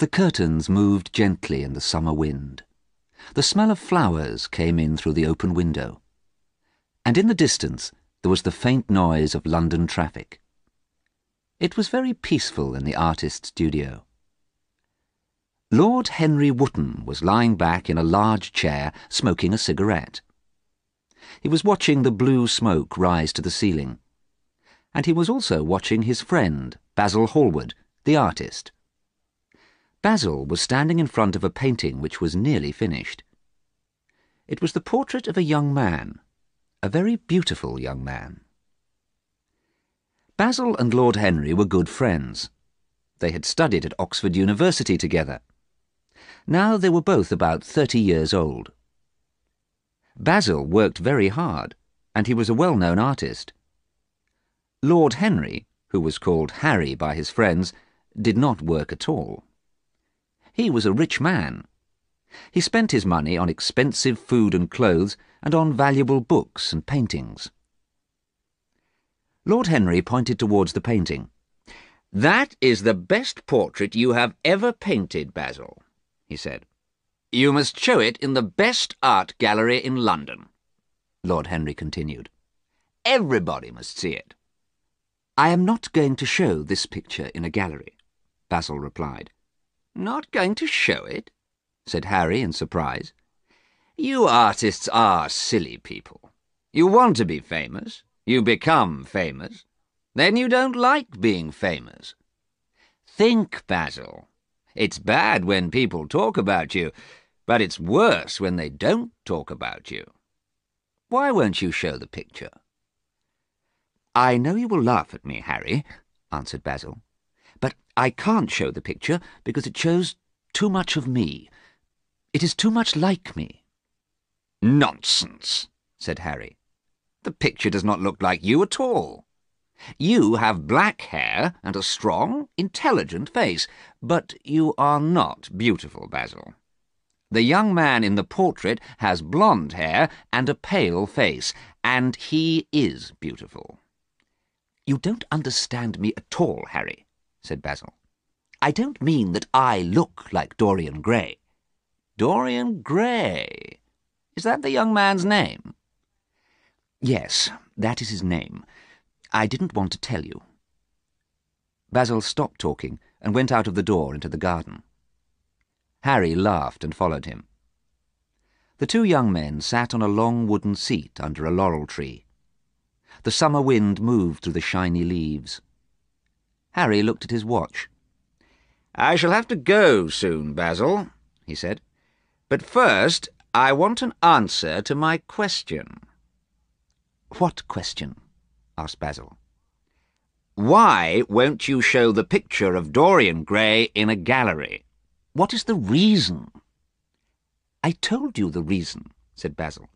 The curtains moved gently in the summer wind. The smell of flowers came in through the open window. And in the distance there was the faint noise of London traffic. It was very peaceful in the artist's studio. Lord Henry Wotton was lying back in a large chair, smoking a cigarette. He was watching the blue smoke rise to the ceiling. And he was also watching his friend, Basil Hallward, the artist. Basil was standing in front of a painting which was nearly finished. It was the portrait of a young man, a very beautiful young man. Basil and Lord Henry were good friends. They had studied at Oxford University together. Now they were both about 30 years old. Basil worked very hard, and he was a well-known artist. Lord Henry, who was called Harry by his friends, did not work at all. He was a rich man. He spent his money on expensive food and clothes and on valuable books and paintings. Lord Henry pointed towards the painting. "That is the best portrait you have ever painted, Basil," he said. "You must show it in the best art gallery in London," Lord Henry continued. "Everybody must see it." "I am not going to show this picture in a gallery," Basil replied. "Not going to show it?" said Harry in surprise. "You artists are silly people. You want to be famous. You become famous. Then you don't like being famous. Think, Basil. It's bad when people talk about you, but it's worse when they don't talk about you. Why won't you show the picture?" "I know you will laugh at me, Harry," answered Basil, "but I can't show the picture because it shows too much of me. It is too much like me." "Nonsense," said Harry. "The picture does not look like you at all. You have black hair and a strong, intelligent face, but you are not beautiful, Basil. The young man in the portrait has blonde hair and a pale face, and he is beautiful." "You don't understand me at all, Harry," said Basil. "I don't mean that I look like Dorian Gray." "Dorian Gray? Is that the young man's name?" "Yes, that is his name. I didn't want to tell you." Basil stopped talking and went out of the door into the garden. Harry laughed and followed him. The two young men sat on a long wooden seat under a laurel tree. The summer wind moved through the shiny leaves. Harry looked at his watch. "I shall have to go soon, Basil," he said. "But first, I want an answer to my question." "What question?" asked Basil. "Why won't you show the picture of Dorian Gray in a gallery? What is the reason?" "I told you the reason," said Basil.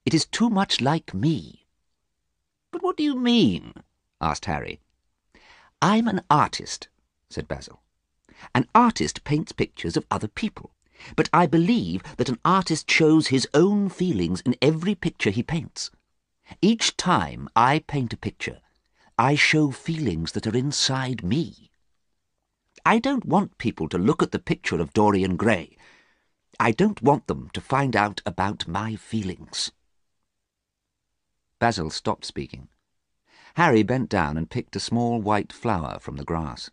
"It is too much like me." "But what do you mean?" asked Harry. "I'm an artist," said Basil. "An artist paints pictures of other people, but I believe that an artist shows his own feelings in every picture he paints. Each time I paint a picture, I show feelings that are inside me. I don't want people to look at the picture of Dorian Gray. I don't want them to find out about my feelings." Basil stopped speaking. Harry bent down and picked a small white flower from the grass.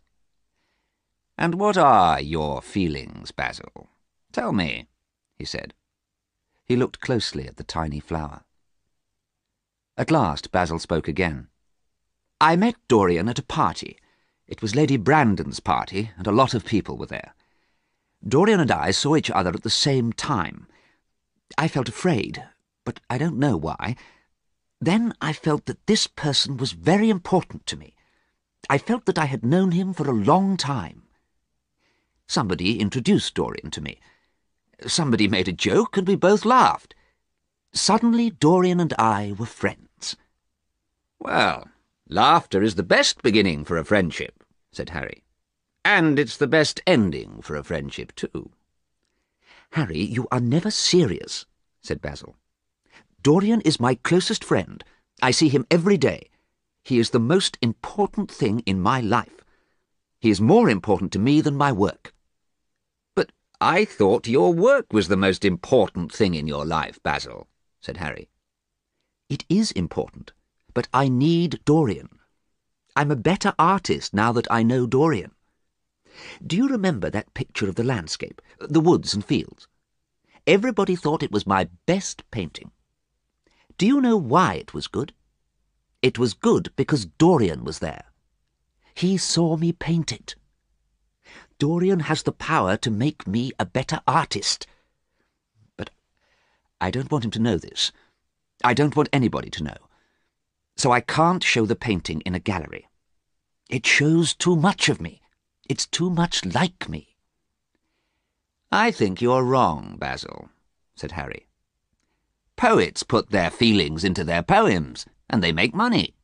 "And what are your feelings, Basil? Tell me," he said. He looked closely at the tiny flower. At last Basil spoke again. "I met Dorian at a party. It was Lady Brandon's party, and a lot of people were there. Dorian and I saw each other at the same time. I felt afraid, but I don't know why. Then I felt that this person was very important to me. I felt that I had known him for a long time. Somebody introduced Dorian to me. Somebody made a joke, and we both laughed. Suddenly Dorian and I were friends." "Well, laughter is the best beginning for a friendship," said Harry. "And it's the best ending for a friendship, too." "Harry, you are never serious," said Basil. "Dorian is my closest friend. I see him every day. He is the most important thing in my life. He is more important to me than my work. I thought your work was the most important thing in your life, Basil, said Harry. It is important, but I need Dorian. I'm a better artist now that I know Dorian. Do you remember that picture of the landscape, the woods and fields? Everybody thought it was my best painting. Do you know why it was good? It was good because Dorian was there. He saw me paint it. Dorian has the power to make me a better artist. But I don't want him to know this. I don't want anybody to know. So I can't show the painting in a gallery. It shows too much of me. It's too much like me. I think you're wrong, Basil, said Harry. Poets put their feelings into their poems, and they make money.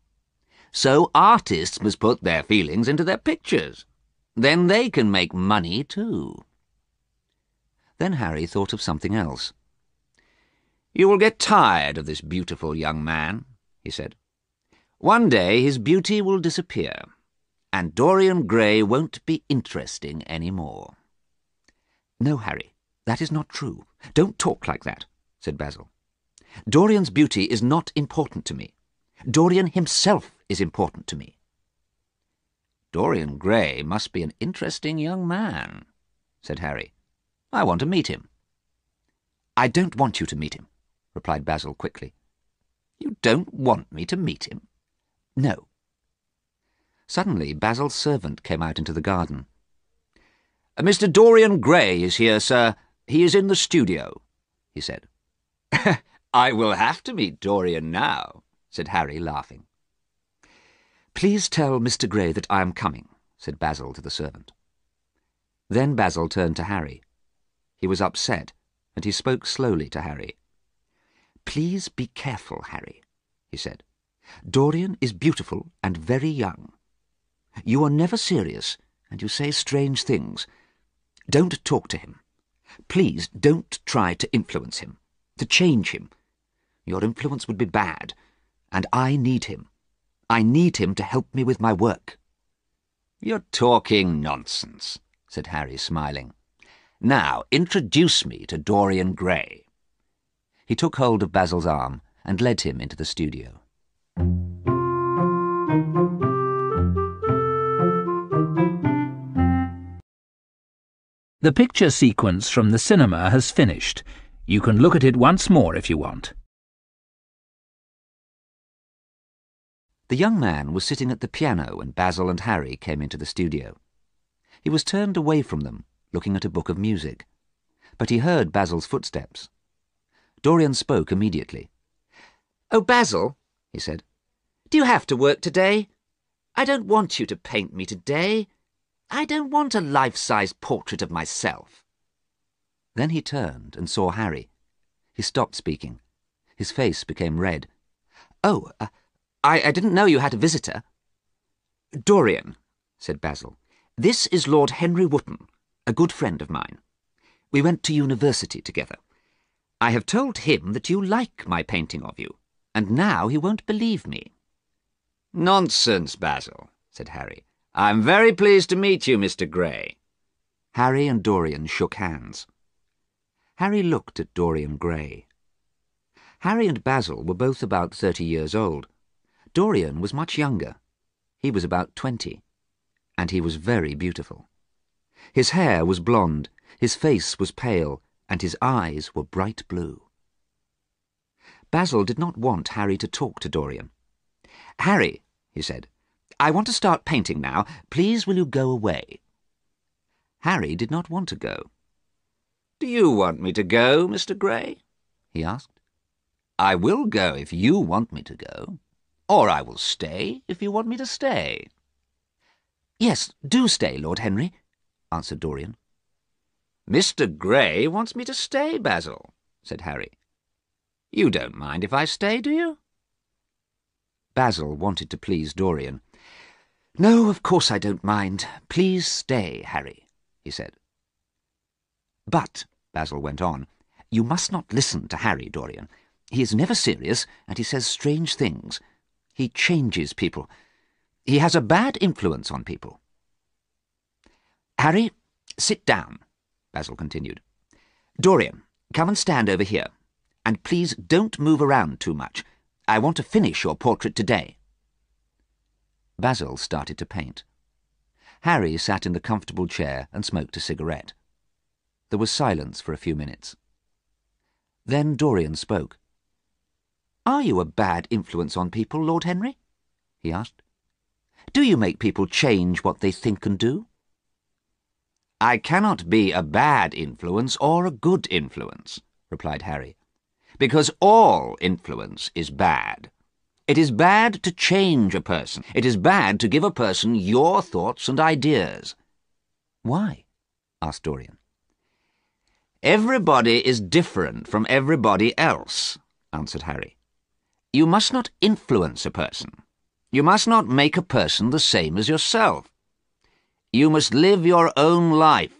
So artists must put their feelings into their pictures. Then they can make money too. Then Harry thought of something else. You will get tired of this beautiful young man, he said. One day his beauty will disappear, and Dorian Gray won't be interesting any more. No, Harry, that is not true. Don't talk like that, said Basil. Dorian's beauty is not important to me. Dorian himself is important to me. Dorian Gray must be an interesting young man, said Harry. I want to meet him. I don't want you to meet him, replied Basil quickly. You don't want me to meet him? No. Suddenly Basil's servant came out into the garden. Mr. Dorian Gray is here, sir. He is in the studio, he said. I will have to meet Dorian now, said Harry, laughing. Please tell Mr. Gray that I am coming, said Basil to the servant. Then Basil turned to Harry. He was upset, and he spoke slowly to Harry. Please be careful, Harry, he said. Dorian is beautiful and very young. You are never serious, and you say strange things. Don't talk to him. Please don't try to influence him, to change him. Your influence would be bad, and I need him. I need him to help me with my work. You're talking nonsense, said Harry, smiling. Now introduce me to Dorian Gray. He took hold of Basil's arm and led him into the studio. The picture sequence from the cinema has finished. You can look at it once more if you want. The young man was sitting at the piano when Basil and Harry came into the studio. He was turned away from them, looking at a book of music. But he heard Basil's footsteps. Dorian spoke immediately. Oh, Basil, he said, do you have to work today? I don't want you to paint me today. I don't want a life-size portrait of myself. Then he turned and saw Harry. He stopped speaking. His face became red. Oh, I didn't know you had a visitor. Dorian, said Basil, this is Lord Henry Wotton, a good friend of mine. We went to university together. I have told him that you like my painting of you, and now he won't believe me. Nonsense, Basil, said Harry. I'm very pleased to meet you, Mr. Gray. Harry and Dorian shook hands. Harry looked at Dorian Gray. Harry and Basil were both about 30 years old. Dorian was much younger. He was about 20, and he was very beautiful. His hair was blonde, his face was pale, and his eyes were bright blue. Basil did not want Harry to talk to Dorian. Harry, he said, I want to start painting now. Please will you go away? Harry did not want to go. Do you want me to go, Mr. Gray? He asked. I will go if you want me to go. Or I will stay if you want me to stay. Yes, do stay, Lord Henry, answered Dorian. Mr. Gray wants me to stay, Basil, said Harry. You don't mind if I stay, do you? Basil wanted to please Dorian. No, of course I don't mind. Please stay, Harry, he said. But, Basil went on, you must not listen to Harry, Dorian. He is never serious, and he says strange things. He changes people. He has a bad influence on people. Harry, sit down. Basil continued. "Dorian, come and stand over here. And please don't move around too much. I want to finish your portrait today." Basil started to paint. Harry sat in the comfortable chair and smoked a cigarette. There was silence for a few minutes. Then Dorian spoke. "Are you a bad influence on people, Lord Henry?" he asked. "Do you make people change what they think and do?" "I cannot be a bad influence or a good influence," replied Harry, "because all influence is bad. It is bad to change a person. It is bad to give a person your thoughts and ideas." "Why?" asked Dorian. "Everybody is different from everybody else," answered Harry. "You must not influence a person. You must not make a person the same as yourself. You must live your own life.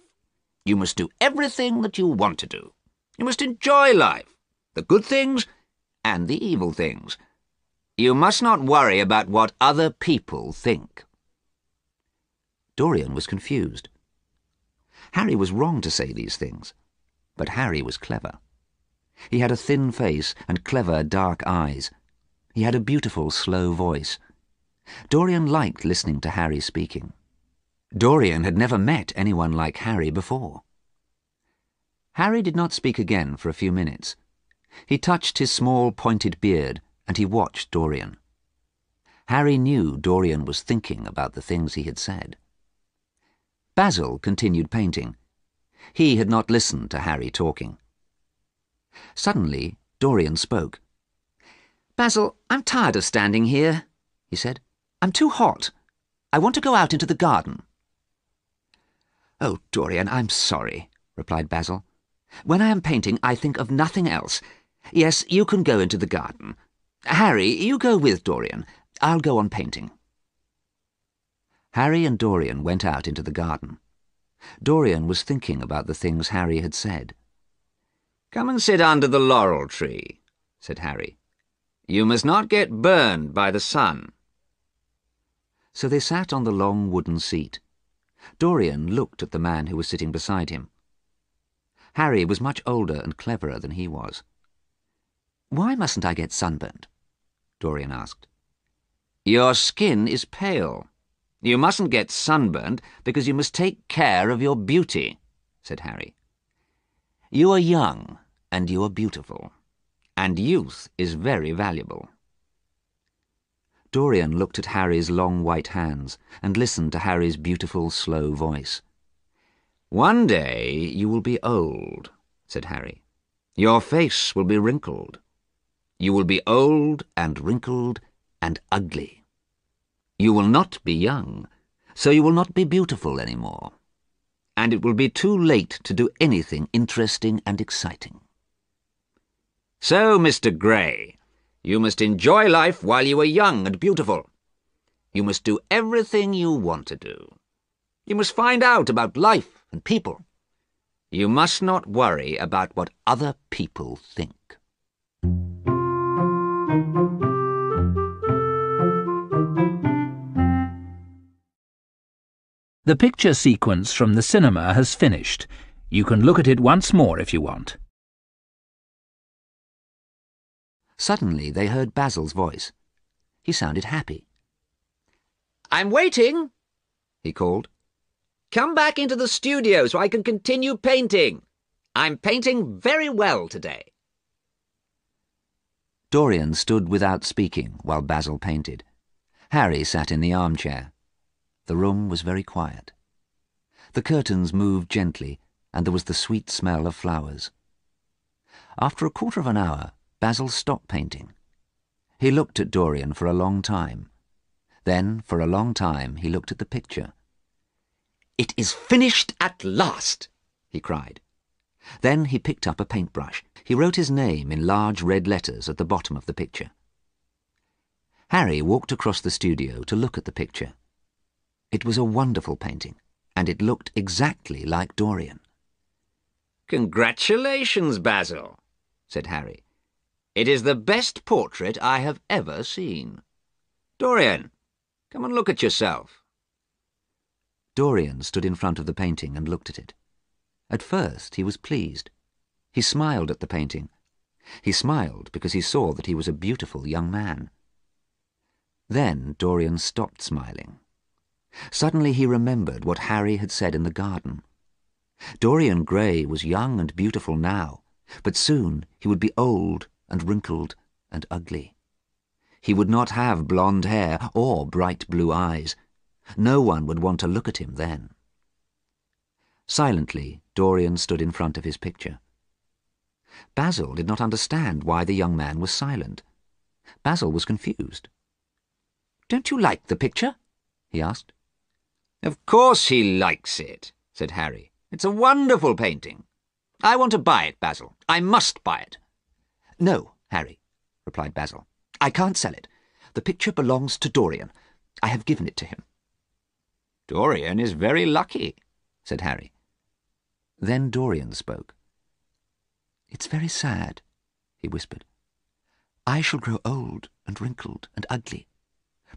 You must do everything that you want to do. You must enjoy life, the good things and the evil things. You must not worry about what other people think." Dorian was confused. Harry was wrong to say these things, but Harry was clever. He had a thin face and clever dark eyes. He had a beautiful slow voice. Dorian liked listening to Harry speaking. Dorian had never met anyone like Harry before. Harry did not speak again for a few minutes. He touched his small pointed beard and he watched Dorian. Harry knew Dorian was thinking about the things he had said. Basil continued painting. He had not listened to Harry talking. Suddenly, Dorian spoke. "Basil, I'm tired of standing here," he said. "I'm too hot. I want to go out into the garden." "Oh, Dorian, I'm sorry," replied Basil. "When I am painting, I think of nothing else. Yes, you can go into the garden. Harry, you go with Dorian. I'll go on painting." Harry and Dorian went out into the garden. Dorian was thinking about the things Harry had said. "Come and sit under the laurel tree," said Harry. "You must not get burned by the sun." So they sat on the long wooden seat. Dorian looked at the man who was sitting beside him. Harry was much older and cleverer than he was. "Why mustn't I get sunburnt?" Dorian asked. "Your skin is pale. You mustn't get sunburned because you must take care of your beauty," said Harry. "You are young and you are beautiful, and youth is very valuable." Dorian looked at Harry's long white hands and listened to Harry's beautiful, slow voice. "One day you will be old," said Harry. "Your face will be wrinkled. You will be old and wrinkled and ugly. You will not be young, so you will not be beautiful any more. And it will be too late to do anything interesting and exciting. So, Mr. Grey, you must enjoy life while you are young and beautiful. You must do everything you want to do. You must find out about life and people. You must not worry about what other people think." The picture sequence from the cinema has finished. You can look at it once more if you want. Suddenly they heard Basil's voice. He sounded happy. "I'm waiting," he called. "Come back into the studio so I can continue painting. I'm painting very well today." Dorian stood without speaking while Basil painted. Harry sat in the armchair. The room was very quiet. The curtains moved gently, and there was the sweet smell of flowers. After a quarter of an hour, Basil stopped painting. He looked at Dorian for a long time. Then, for a long time, he looked at the picture. "It is finished at last," he cried. Then he picked up a paintbrush. He wrote his name in large red letters at the bottom of the picture. Harry walked across the studio to look at the picture. It was a wonderful painting, and it looked exactly like Dorian. "Congratulations, Basil," said Harry. "It is the best portrait I have ever seen. Dorian, come and look at yourself." Dorian stood in front of the painting and looked at it. At first he was pleased. He smiled at the painting. He smiled because he saw that he was a beautiful young man. Then Dorian stopped smiling. Suddenly he remembered what Harry had said in the garden. Dorian Gray was young and beautiful now, but soon he would be old and wrinkled and ugly. He would not have blonde hair or bright blue eyes. No one would want to look at him then. Silently, Dorian stood in front of his picture. Basil did not understand why the young man was silent. Basil was confused. "Don't you like the picture?" he asked. "Of course he likes it," said Harry. "It's a wonderful painting. I want to buy it, Basil. I must buy it." "No, Harry," replied Basil. "I can't sell it. The picture belongs to Dorian. I have given it to him." "Dorian is very lucky," said Harry. Then Dorian spoke. "It's very sad," he whispered. "I shall grow old and wrinkled and ugly,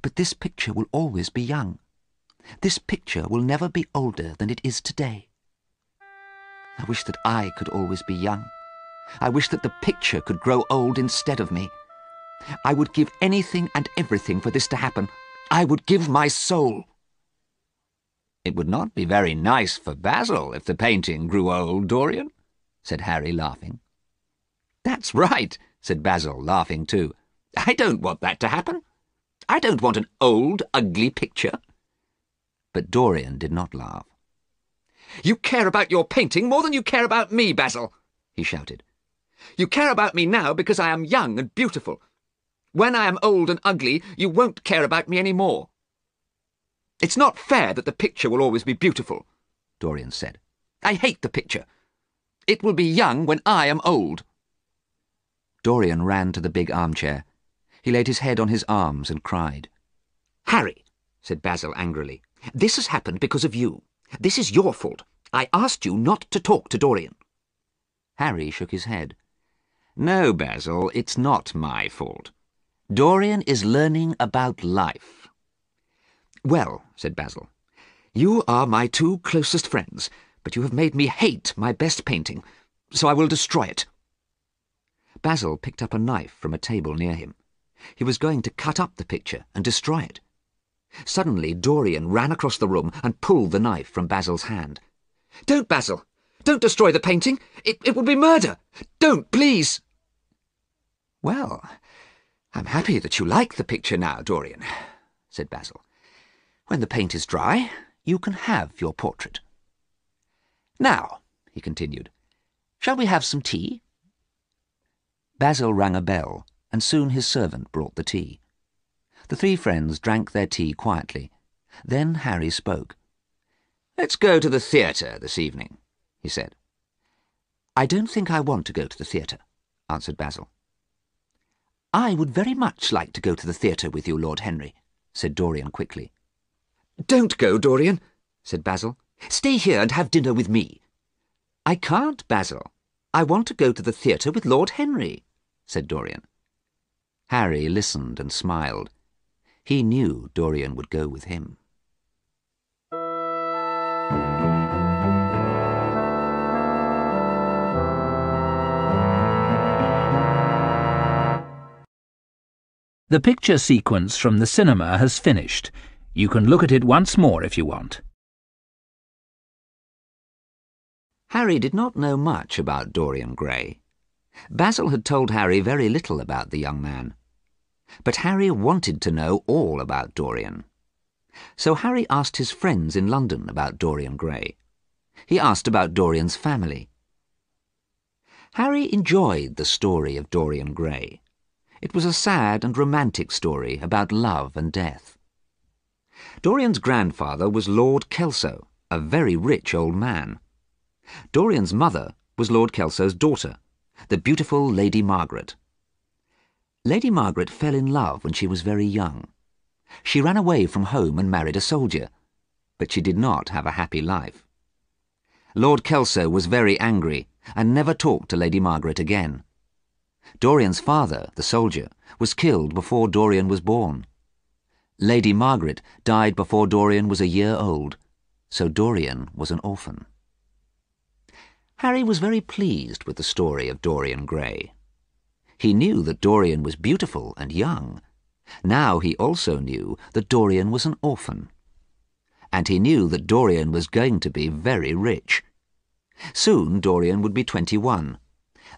but this picture will always be young. This picture will never be older than it is today. I wish that I could always be young. I wish that the picture could grow old instead of me. I would give anything and everything for this to happen. I would give my soul." "It would not be very nice for Basil if the painting grew old, Dorian," said Harry, laughing. "That's right," said Basil, laughing too. "I don't want that to happen. I don't want an old, ugly picture." But Dorian did not laugh. "You care about your painting more than you care about me, Basil," he shouted. "You care about me now because I am young and beautiful. When I am old and ugly, you won't care about me any more." "It's not fair that the picture will always be beautiful," Dorian said. "I hate the picture. It will be young when I am old." Dorian ran to the big armchair. He laid his head on his arms and cried. "Harry," said Basil angrily, "this has happened because of you. This is your fault. I asked you not to talk to Dorian." Harry shook his head. "No, Basil, it's not my fault. Dorian is learning about life." "Well," said Basil, "you are my two closest friends, but you have made me hate my best painting, so I will destroy it." Basil picked up a knife from a table near him. He was going to cut up the picture and destroy it. Suddenly Dorian ran across the room and pulled the knife from Basil's hand. "Don't, Basil! Don't destroy the painting! It will be murder! Don't, please!" "Well, I'm happy that you like the picture now, Dorian," said Basil. "When the paint is dry, you can have your portrait. Now," he continued, "shall we have some tea?" Basil rang a bell, and soon his servant brought the tea. The three friends drank their tea quietly. Then Harry spoke. "Let's go to the theatre this evening," he said. "I don't think I want to go to the theatre," answered Basil. "I would very much like to go to the theatre with you, Lord Henry," said Dorian quickly. "Don't go, Dorian," said Basil. "Stay here and have dinner with me." "I can't, Basil. I want to go to the theatre with Lord Henry," said Dorian. Harry listened and smiled. He knew Dorian would go with him. The picture sequence from the cinema has finished. You can look at it once more if you want. Harry did not know much about Dorian Gray. Basil had told Harry very little about the young man. But Harry wanted to know all about Dorian. So Harry asked his friends in London about Dorian Gray. He asked about Dorian's family. Harry enjoyed the story of Dorian Gray. It was a sad and romantic story about love and death. Dorian's grandfather was Lord Kelso, a very rich old man. Dorian's mother was Lord Kelso's daughter, the beautiful Lady Margaret. Lady Margaret fell in love when she was very young. She ran away from home and married a soldier, but she did not have a happy life. Lord Kelso was very angry and never talked to Lady Margaret again. Dorian's father, the soldier, was killed before Dorian was born. Lady Margaret died before Dorian was a year old, so Dorian was an orphan. Harry was very pleased with the story of Dorian Gray. He knew that Dorian was beautiful and young. Now he also knew that Dorian was an orphan. And he knew that Dorian was going to be very rich. Soon Dorian would be 21.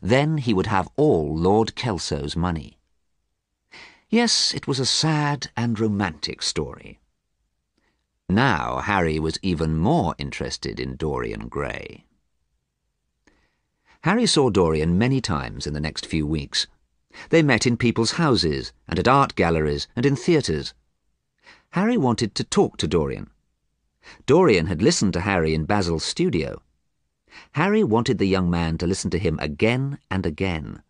Then he would have all Lord Kelso's money. Yes, it was a sad and romantic story. Now Harry was even more interested in Dorian Gray. Harry saw Dorian many times in the next few weeks. They met in people's houses and at art galleries and in theatres. Harry wanted to talk to Dorian. Dorian had listened to Harry in Basil's studio. Harry wanted the young man to listen to him again and again.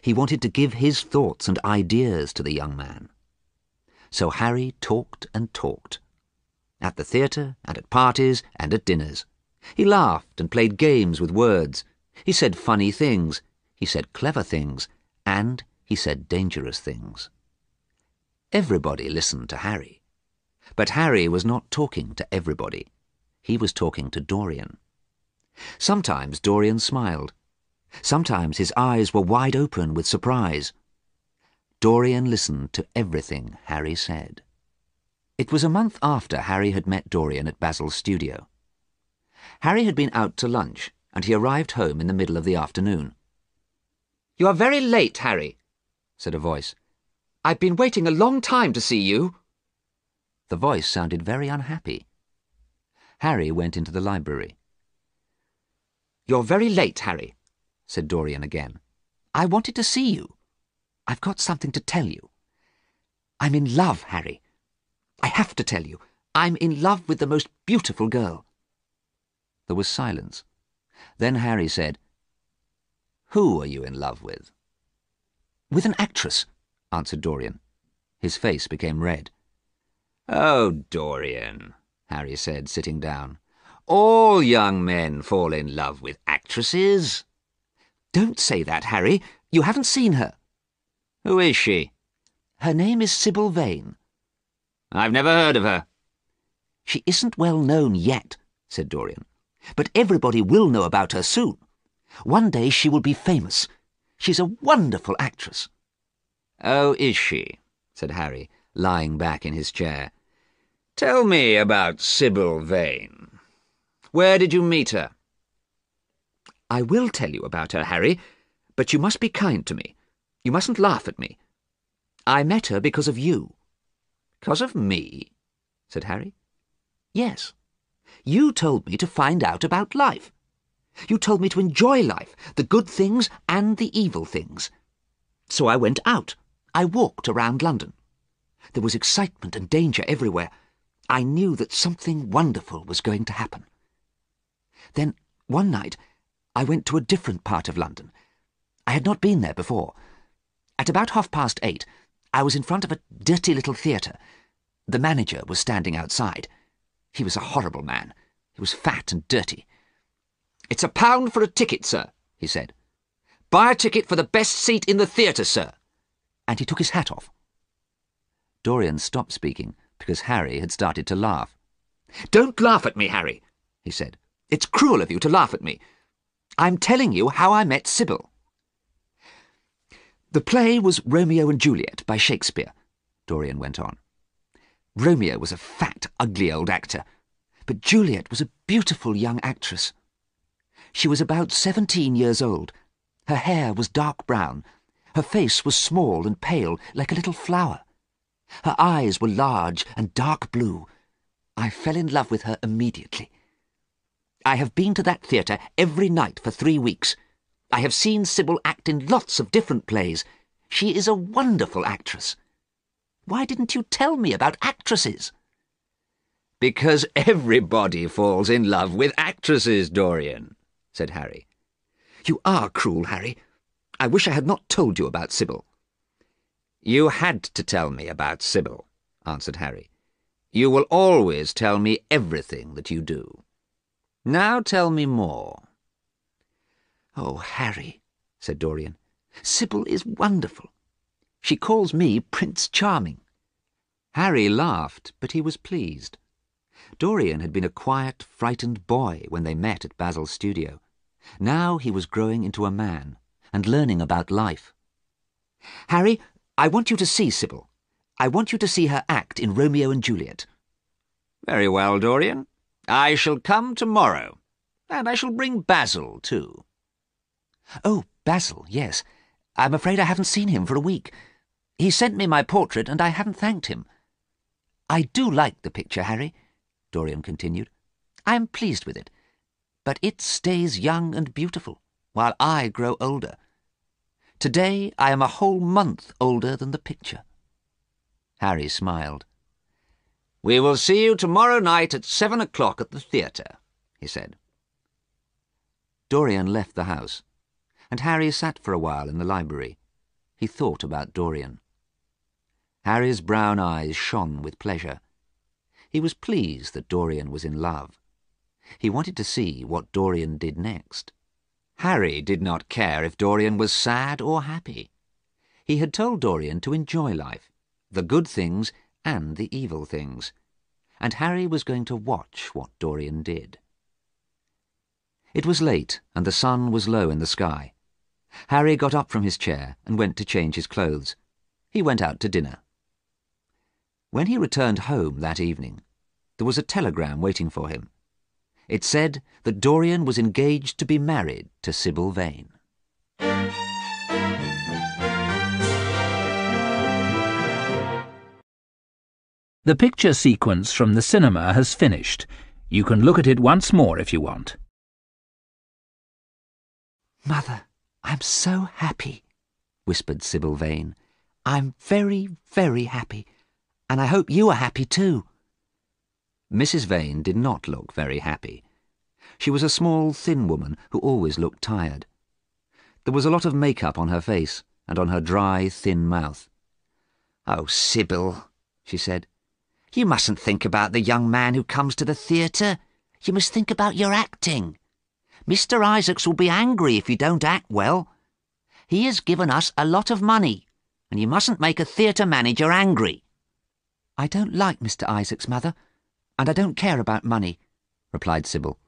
He wanted to give his thoughts and ideas to the young man. So Harry talked and talked. At the theatre and at parties and at dinners. He laughed and played games with words. He said funny things. He said clever things. And he said dangerous things. Everybody listened to Harry. But Harry was not talking to everybody. He was talking to Dorian. Sometimes Dorian smiled. Sometimes his eyes were wide open with surprise. Dorian listened to everything Harry said. It was a month after Harry had met Dorian at Basil's studio. Harry had been out to lunch, and he arrived home in the middle of the afternoon. "You are very late, Harry," said a voice. "I've been waiting a long time to see you." The voice sounded very unhappy. Harry went into the library. "You're very late, Harry," said Dorian again. "I wanted to see you. I've got something to tell you. I'm in love, Harry. I have to tell you. I'm in love with the most beautiful girl." There was silence. Then Harry said, "Who are you in love with?" "With an actress," answered Dorian. His face became red. "Oh, Dorian," Harry said, sitting down. "All young men fall in love with actresses." "Don't say that, Harry. You haven't seen her." "Who is she?" "Her name is Sybil Vane." "I've never heard of her." "She isn't well known yet," said Dorian. "But everybody will know about her soon. One day she will be famous. She's a wonderful actress." "Oh, is she?" said Harry, lying back in his chair. "Tell me about Sybil Vane. Where did you meet her?" "I will tell you about her, Harry, but you must be kind to me. You mustn't laugh at me. I met her because of you." "Because of me?" said Harry. "Yes. You told me to find out about life. You told me to enjoy life, the good things and the evil things. So I went out. I walked around London. There was excitement and danger everywhere. I knew that something wonderful was going to happen. Then, one night, I went to a different part of London. I had not been there before. At about 8:30, I was in front of a dirty little theatre. The manager was standing outside. He was a horrible man. He was fat and dirty. "It's £1 for a ticket, sir," he said. "Buy a ticket for the best seat in the theatre, sir." And he took his hat off. Dorian stopped speaking because Harry had started to laugh. "Don't laugh at me, Harry," he said. "It's cruel of you to laugh at me. I'm telling you how I met Sybil." "The play was Romeo and Juliet by Shakespeare," Dorian went on. "Romeo was a fat, ugly old actor, but Juliet was a beautiful young actress. She was about 17 years old. Her hair was dark brown. Her face was small and pale, like a little flower. Her eyes were large and dark blue. I fell in love with her immediately. I have been to that theatre every night for 3 weeks. I have seen Sybil act in lots of different plays. She is a wonderful actress. Why didn't you tell me about actresses?" "Because everybody falls in love with actresses, Dorian," said Harry. "You are cruel, Harry. I wish I had not told you about Sybil." "You had to tell me about Sybil," answered Harry. "You will always tell me everything that you do. Now tell me more." "Oh, Harry," said Dorian, "Sybil is wonderful. She calls me Prince Charming." Harry laughed, but he was pleased. Dorian had been a quiet, frightened boy when they met at Basil's studio. Now he was growing into a man and learning about life. "Harry, I want you to see Sybil. I want you to see her act in Romeo and Juliet." "Very well, Dorian. I shall come tomorrow, and I shall bring Basil too." Oh, Basil, yes. I'm afraid I haven't seen him for a week. He sent me my portrait and I haven't thanked him. I do like the picture, Harry, Dorian continued. I am pleased with it. But it stays young and beautiful, while I grow older. Today I am a whole month older than the picture. Harry smiled. "We will see you tomorrow night at 7 o'clock at the theatre," he said. Dorian left the house, and Harry sat for a while in the library. He thought about Dorian. Harry's brown eyes shone with pleasure. He was pleased that Dorian was in love. He wanted to see what Dorian did next. Harry did not care if Dorian was sad or happy. He had told Dorian to enjoy life, the good things and the evil things, and Harry was going to watch what Dorian did. It was late, and the sun was low in the sky. Harry got up from his chair and went to change his clothes. He went out to dinner. When he returned home that evening, there was a telegram waiting for him. It said that Dorian was engaged to be married to Sybil Vane. The picture sequence from the cinema has finished. You can look at it once more if you want. Mother, I'm so happy, whispered Sybil Vane. I'm very, very happy, and I hope you are happy too. Mrs. Vane did not look very happy. She was a small, thin woman who always looked tired. There was a lot of makeup on her face and on her dry, thin mouth. "Oh, Sybil," she said, "you mustn't think about the young man who comes to the theatre. You must think about your acting. Mr. Isaacs will be angry if you don't act well. He has given us a lot of money, and you mustn't make a theatre manager angry." I don't like Mr. Isaacs, Mother, and I don't care about money, replied Sybil.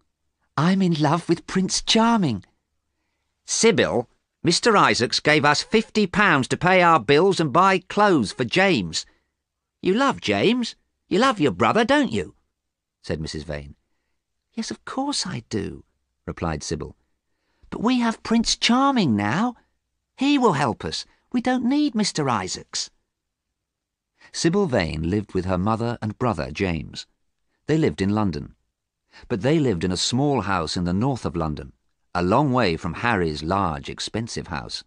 I'm in love with Prince Charming. "Sybil, Mr. Isaacs gave us £50 to pay our bills and buy clothes for James. You love James. You love your brother, don't you?" said Mrs. Vane. Yes, of course I do, replied Sybil. But we have Prince Charming now. He will help us. We don't need Mr. Isaacs. Sybil Vane lived with her mother and brother James. They lived in London. But they lived in a small house in the north of London, a long way from Harry's large, expensive house.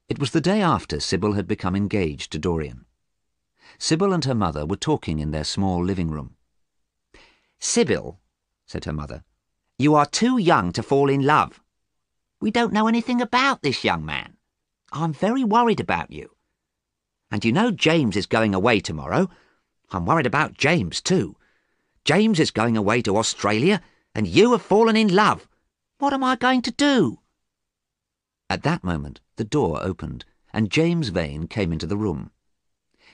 It was the day after Sybil had become engaged to Dorian. Sybil and her mother were talking in their small living room. "Sybil," said her mother, "you are too young to fall in love. We don't know anything about this young man. I'm very worried about you. And you know James is going away tomorrow. I'm worried about James too. James is going away to Australia, and you have fallen in love. What am I going to do?" At that moment the door opened, and James Vane came into the room.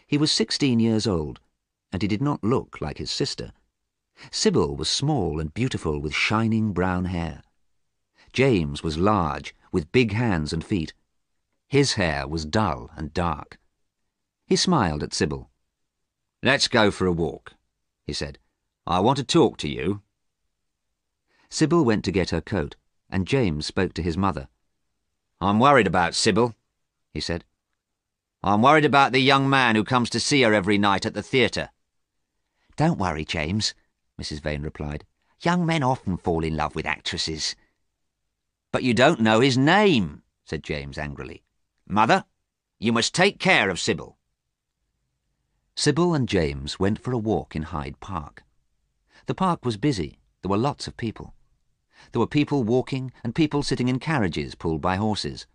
He was 16 years old, and he did not look like his sister. Sybil was small and beautiful with shining brown hair. James was large, with big hands and feet. His hair was dull and dark. He smiled at Sybil. "Let's go for a walk," he said. "I want to talk to you." Sybil went to get her coat, and James spoke to his mother. "I'm worried about Sybil," he said. "I'm worried about the young man who comes to see her every night at the theatre." "Don't worry, James," Mrs. Vane replied. "Young men often fall in love with actresses." "But you don't know his name," said James angrily. "Mother, you must take care of Sybil." Sybil and James went for a walk in Hyde Park. The park was busy. There were lots of people. There were people walking and people sitting in carriages pulled by horses.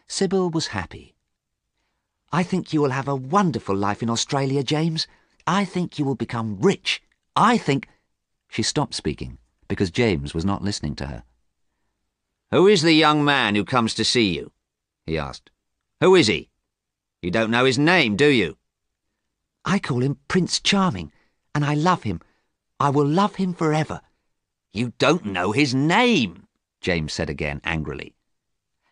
Sybil was happy. "I think you will have a wonderful life in Australia, James. I think you will become rich. I think—" She stopped speaking because James was not listening to her. "Who is the young man who comes to see you?" he asked. "Who is he? You don't know his name, do you?" "I call him Prince Charming, and I love him. I will love him forever. You don't know his name, James said again angrily.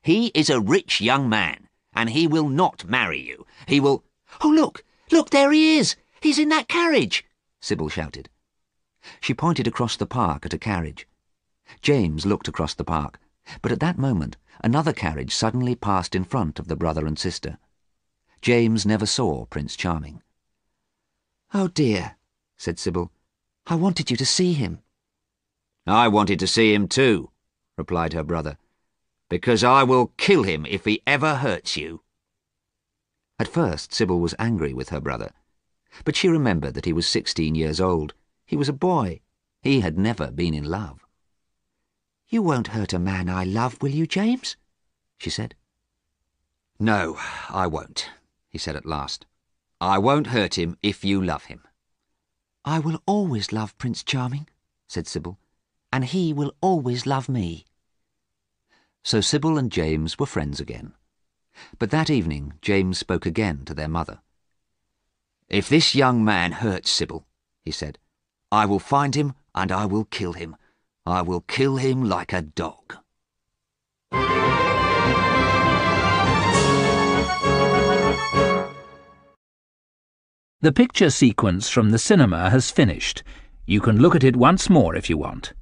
He is a rich young man, and he will not marry you. He will— Oh, look! Look, there he is! He's in that carriage! Sybil shouted. She pointed across the park at a carriage. James looked across the park, but at that moment another carriage suddenly passed in front of the brother and sister. James never saw Prince Charming. Oh dear, said Sybil. I wanted you to see him. I wanted to see him too, replied her brother, because I will kill him if he ever hurts you. At first Sybil was angry with her brother, but she remembered that he was 16 years old. He was a boy. He had never been in love. You won't hurt a man I love, will you, James? She said. No, I won't, he said at last. I won't hurt him if you love him. I will always love Prince Charming, said Sybil, and he will always love me. So Sybil and James were friends again. But that evening James spoke again to their mother. If this young man hurts Sybil, he said, I will find him and I will kill him. I will kill him like a dog. The picture sequence from the cinema has finished. You can look at it once more if you want.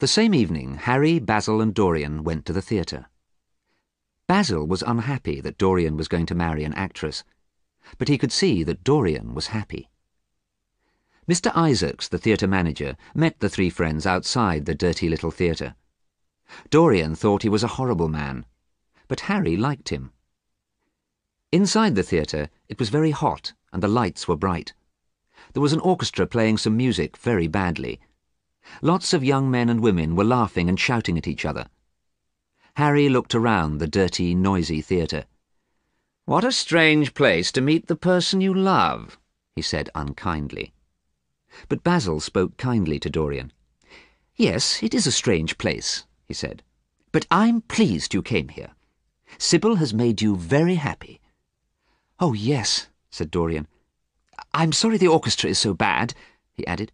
The same evening, Harry, Basil and Dorian went to the theatre. Basil was unhappy that Dorian was going to marry an actress, but he could see that Dorian was happy. Mr. Isaacs, the theatre manager, met the three friends outside the dirty little theatre. Dorian thought he was a horrible man, but Harry liked him. Inside the theatre, it was very hot and the lights were bright. There was an orchestra playing some music very badly. Lots of young men and women were laughing and shouting at each other. Harry looked around the dirty, noisy theatre. What a strange place to meet the person you love, he said unkindly. But Basil spoke kindly to Dorian. Yes, it is a strange place, he said, but I'm pleased you came here. Sybil has made you very happy. Oh, yes, said Dorian. I'm sorry the orchestra is so bad, he added,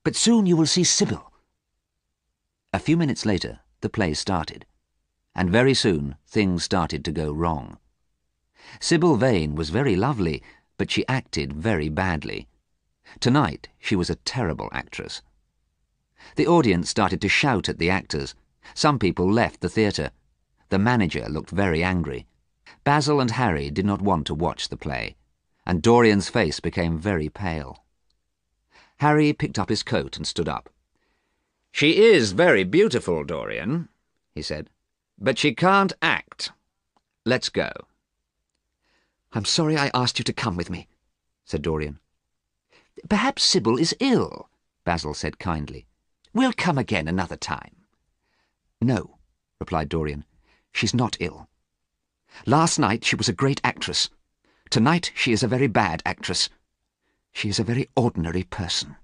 but soon you will see Sybil. A few minutes later, the play started, and very soon things started to go wrong. Sybil Vane was very lovely, but she acted very badly. Tonight she was a terrible actress. The audience started to shout at the actors. Some people left the theatre. The manager looked very angry. Basil and Harry did not want to watch the play, and Dorian's face became very pale. Harry picked up his coat and stood up. She is very beautiful, Dorian, he said, but she can't act. Let's go. I'm sorry I asked you to come with me, said Dorian. Perhaps Sybil is ill, Basil said kindly. We'll come again another time. No, replied Dorian. She's not ill. Last night she was a great actress. Tonight she is a very bad actress. She is a very ordinary person.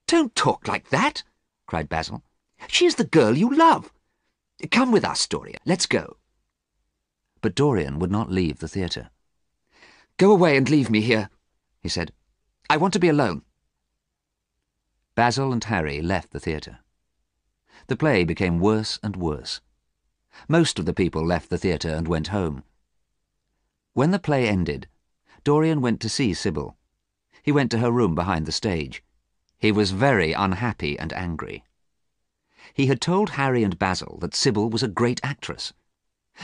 Don't talk like that, cried Basil. She is the girl you love. Come with us, Dorian. Let's go. But Dorian would not leave the theatre. Go away and leave me here, he said. I want to be alone. Basil and Harry left the theatre. The play became worse and worse. Most of the people left the theatre and went home. When the play ended, Dorian went to see Sybil. He went to her room behind the stage. He was very unhappy and angry. He had told Harry and Basil that Sybil was a great actress.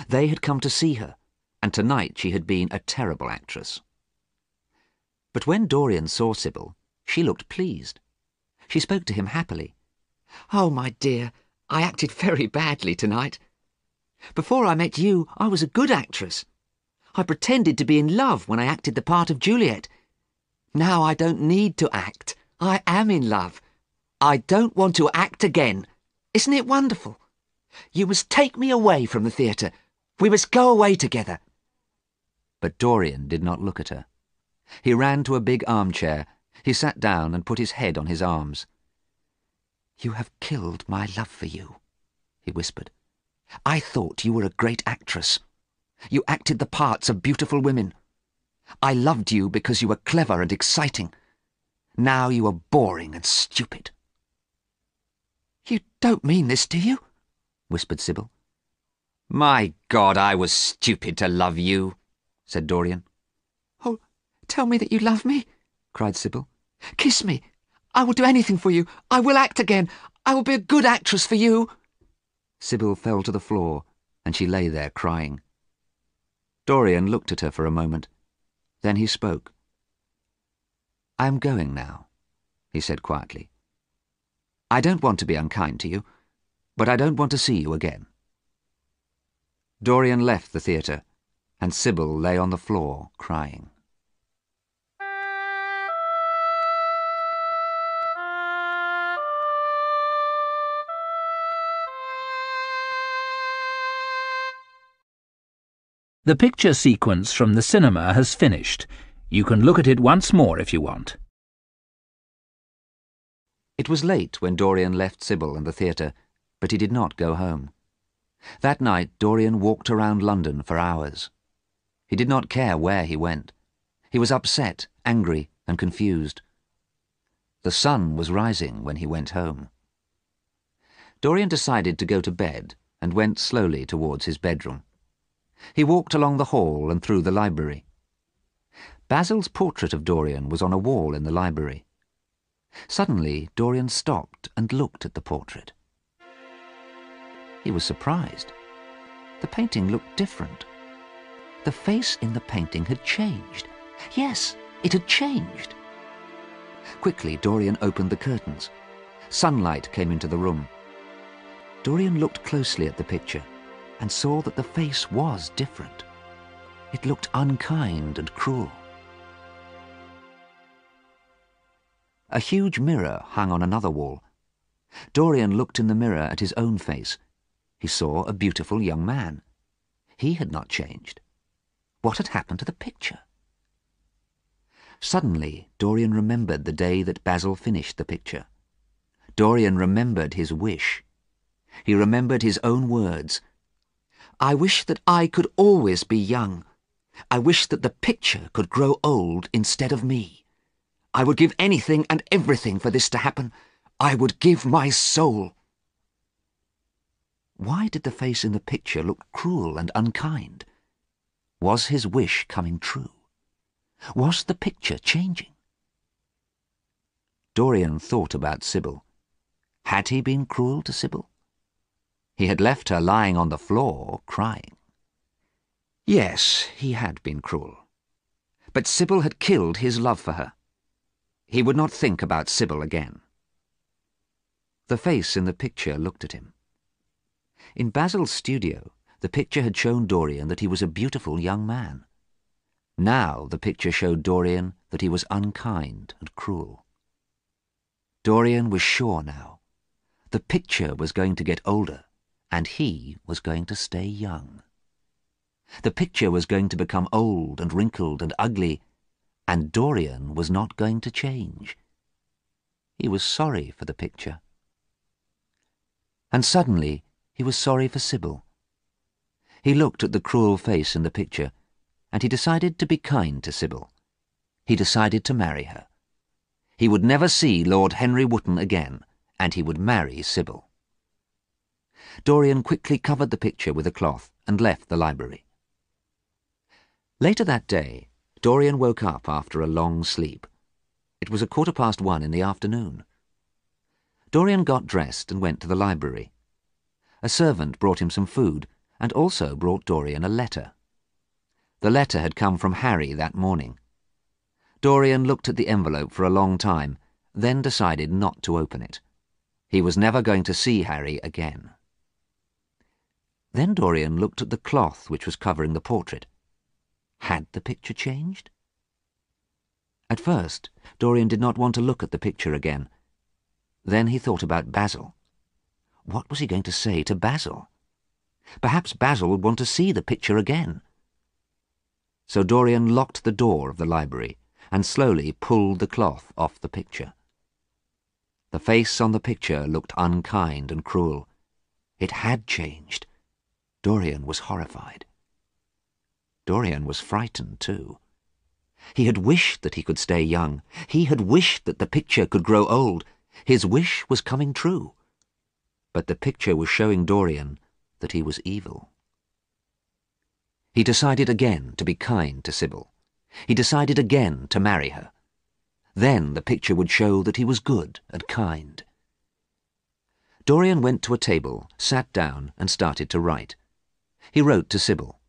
They had come to see her, and tonight she had been a terrible actress. But when Dorian saw Sybil, she looked pleased. She spoke to him happily. Oh, my dear, I acted very badly tonight. Before I met you, I was a good actress. I pretended to be in love when I acted the part of Juliet. Now I don't need to act. I am in love. I don't want to act again. Isn't it wonderful? You must take me away from the theatre. We must go away together. But Dorian did not look at her. He ran to a big armchair. He sat down and put his head on his arms. You have killed my love for you, he whispered. I thought you were a great actress. You acted the parts of beautiful women. I loved you because you were clever and exciting. Now you are boring and stupid." "You don't mean this, do you?" whispered Sybil. "My God, I was stupid to love you," said Dorian. "Oh, tell me that you love me," cried Sybil. "Kiss me. I will do anything for you. I will act again. I will be a good actress for you." Sybil fell to the floor, and she lay there crying. Dorian looked at her for a moment. Then he spoke. "I am going now," he said quietly. "I don't want to be unkind to you, but I don't want to see you again." Dorian left the theatre, and Sybil lay on the floor crying. The picture sequence from the cinema has finished. You can look at it once more if you want. It was late when Dorian left Sybil and the theatre, but he did not go home. That night Dorian walked around London for hours. He did not care where he went. He was upset, angry, and confused. The sun was rising when he went home. Dorian decided to go to bed and went slowly towards his bedroom. He walked along the hall and through the library. Basil's portrait of Dorian was on a wall in the library. Suddenly, Dorian stopped and looked at the portrait. He was surprised. The painting looked different. The face in the painting had changed. Yes, it had changed. Quickly, Dorian opened the curtains. Sunlight came into the room. Dorian looked closely at the picture and saw that the face was different. It looked unkind and cruel. A huge mirror hung on another wall. Dorian looked in the mirror at his own face. He saw a beautiful young man. He had not changed. What had happened to the picture? Suddenly, Dorian remembered the day that Basil finished the picture. Dorian remembered his wish. He remembered his own words. "I wish that I could always be young. I wish that the picture could grow old instead of me. I would give anything and everything for this to happen. I would give my soul." Why did the face in the picture look cruel and unkind? Was his wish coming true? Was the picture changing? Dorian thought about Sybil. Had he been cruel to Sybil? He had left her lying on the floor, crying. Yes, he had been cruel. But Sybil had killed his love for her. He would not think about Sybil again. The face in the picture looked at him. In Basil's studio, the picture had shown Dorian that he was a beautiful young man. Now the picture showed Dorian that he was unkind and cruel. Dorian was sure now. The picture was going to get older, and he was going to stay young. The picture was going to become old and wrinkled and ugly, and Dorian was not going to change. He was sorry for the picture. And suddenly he was sorry for Sybil. He looked at the cruel face in the picture, and he decided to be kind to Sybil. He decided to marry her. He would never see Lord Henry Wotton again, and he would marry Sybil. Dorian quickly covered the picture with a cloth and left the library. Later that day, Dorian woke up after a long sleep. It was 1:15 in the afternoon. Dorian got dressed and went to the library. A servant brought him some food and also brought Dorian a letter. The letter had come from Harry that morning. Dorian looked at the envelope for a long time, then decided not to open it. He was never going to see Harry again. Then Dorian looked at the cloth which was covering the portrait. Had the picture changed? At first, Dorian did not want to look at the picture again. Then he thought about Basil. What was he going to say to Basil? Perhaps Basil would want to see the picture again. So Dorian locked the door of the library and slowly pulled the cloth off the picture. The face on the picture looked unkind and cruel. It had changed. Dorian was horrified. Dorian was frightened too. He had wished that he could stay young. He had wished that the picture could grow old. His wish was coming true. But the picture was showing Dorian that he was evil. He decided again to be kind to Sybil. He decided again to marry her. Then the picture would show that he was good and kind. Dorian went to a table, sat down, and started to write. He wrote to Sybil.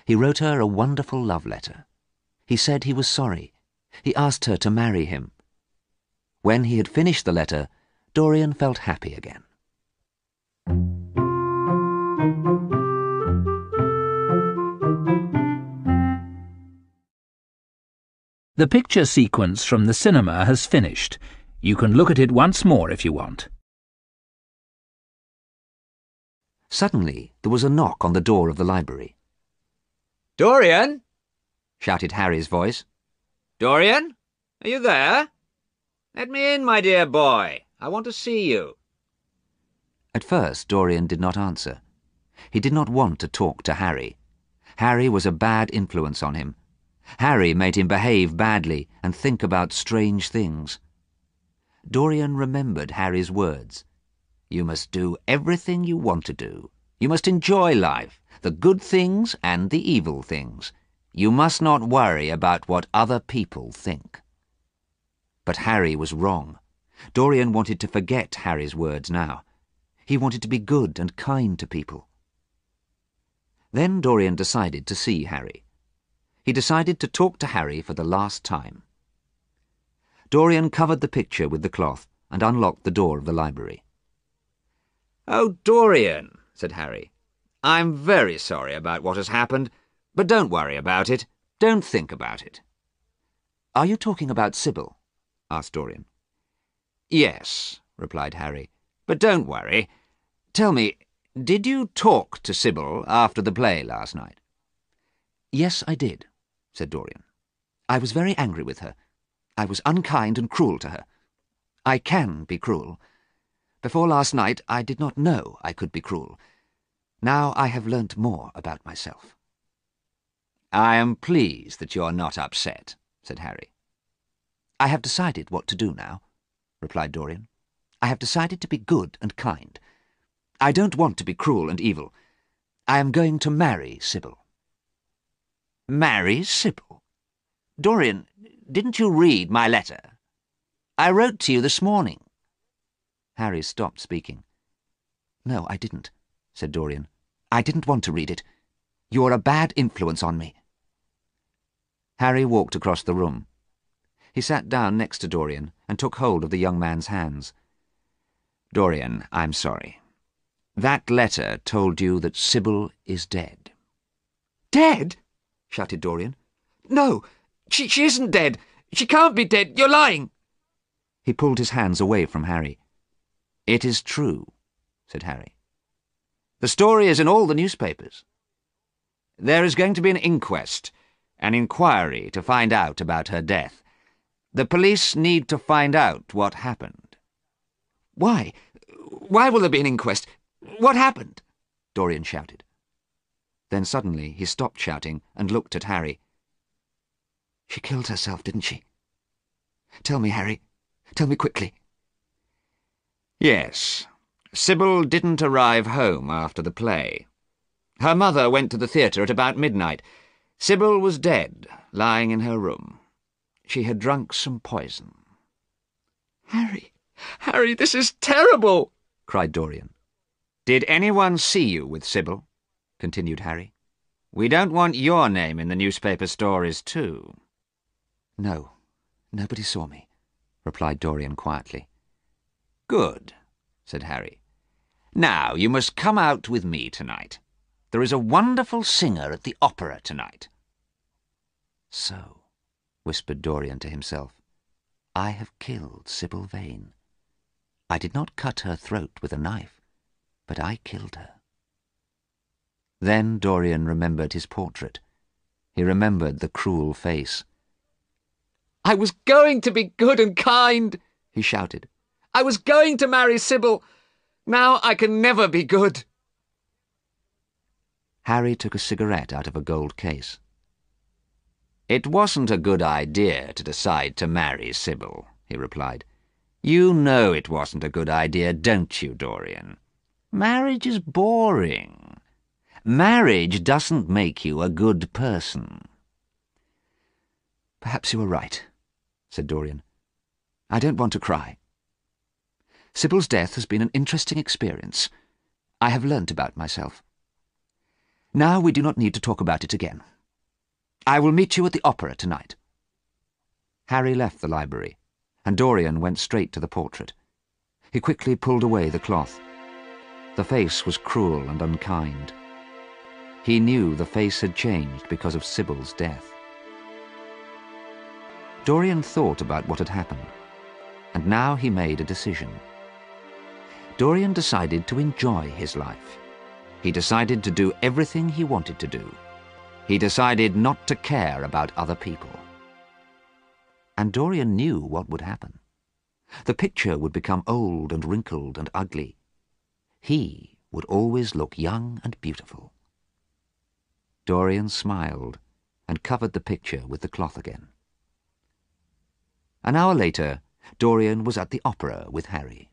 He wrote her a wonderful love letter. He said he was sorry. He asked her to marry him. When he had finished the letter, Dorian felt happy again. The picture sequence from the cinema has finished. You can look at it once more if you want. Suddenly, there was a knock on the door of the library. "Dorian!" shouted Harry's voice. "Dorian, are you there? Let me in, my dear boy. I want to see you." At first, Dorian did not answer. He did not want to talk to Harry. Harry was a bad influence on him. Harry made him behave badly and think about strange things. Dorian remembered Harry's words. You must do everything you want to do. You must enjoy life, the good things and the evil things. You must not worry about what other people think. But Harry was wrong. Dorian wanted to forget Harry's words now. He wanted to be good and kind to people. Then Dorian decided to see Harry. He decided to talk to Harry for the last time. Dorian covered the picture with the cloth and unlocked the door of the library. "Oh, Dorian," said Harry, "I'm very sorry about what has happened, but don't worry about it. Don't think about it." Are you talking about Sybil? Asked Dorian. "Yes," replied Harry, "but don't worry. Tell me, did you talk to Sybil after the play last night?" Yes, I did, said Dorian. I was very angry with her. I was unkind and cruel to her. I can be cruel. Before last night I did not know I could be cruel. Now I have learnt more about myself. "I am pleased that you are not upset," said Harry. I have decided what to do now, replied Dorian. I have decided to be good and kind. I don't want to be cruel and evil. I am going to marry Sybil. "Marry Sybil? Dorian, didn't you read my letter? I wrote to you this morning." Harry stopped speaking. No, I didn't, said Dorian. I didn't want to read it. You're a bad influence on me. Harry walked across the room. He sat down next to Dorian and took hold of the young man's hands. "Dorian, I'm sorry. That letter told you that Sybil is dead." "Dead?" shouted Dorian. "No, she isn't dead. She can't be dead. You're lying." He pulled his hands away from Harry. "It is true," said Harry. "The story is in all the newspapers. There is going to be an inquest, an inquiry to find out about her death. The police need to find out what happened." "Why? Why will there be an inquest? What happened?" Dorian shouted. Then suddenly he stopped shouting and looked at Harry. She killed herself, didn't she? Tell me, Harry. Tell me quickly. "Yes. Sybil didn't arrive home after the play. Her mother went to the theatre at about midnight. Sybil was dead, lying in her room. She had drunk some poison." Harry, this is terrible!" cried Dorian. "Did anyone see you with Sybil?" continued Harry. "We don't want your name in the newspaper stories too." No, nobody saw me, replied Dorian quietly. "Good," said Harry. "Now you must come out with me tonight. There is a wonderful singer at the opera tonight." So, whispered Dorian to himself, I have killed Sybil Vane. I did not cut her throat with a knife, but I killed her. Then Dorian remembered his portrait. He remembered the cruel face. "I was going to be good and kind," he shouted. "I was going to marry Sybil. Now I can never be good." Harry took a cigarette out of a gold case. "It wasn't a good idea to decide to marry Sybil," he replied. "You know it wasn't a good idea, don't you, Dorian? Marriage is boring. Marriage doesn't make you a good person." "Perhaps you are right," said Dorian. "I don't want to cry. Sybil's death has been an interesting experience. I have learnt about myself. Now we do not need to talk about it again. I will meet you at the opera tonight." Harry left the library, and Dorian went straight to the portrait. He quickly pulled away the cloth. The face was cruel and unkind. He knew the face had changed because of Sybil's death. Dorian thought about what had happened, and now he made a decision. Dorian decided to enjoy his life. He decided to do everything he wanted to do. He decided not to care about other people. And Dorian knew what would happen. The picture would become old and wrinkled and ugly. He would always look young and beautiful. Dorian smiled and covered the picture with the cloth again. An hour later, Dorian was at the opera with Harry.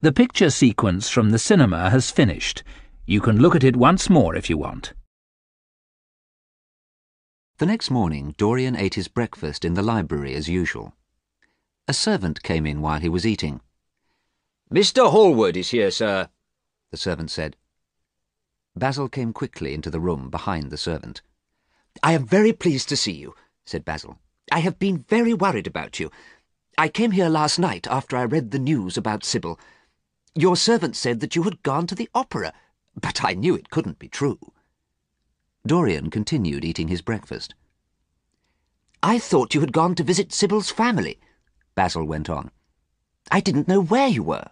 The picture sequence from the cinema has finished. You can look at it once more if you want. The next morning, Dorian ate his breakfast in the library as usual. A servant came in while he was eating. "Mr. Hallward is here, sir," the servant said. Basil came quickly into the room behind the servant. "I am very pleased to see you," said Basil. "I have been very worried about you. I came here last night after I read the news about Sybil. Your servant said that you had gone to the opera, but I knew it couldn't be true." Dorian continued eating his breakfast. "I thought you had gone to visit Sybil's family," Basil went on. "I didn't know where you were."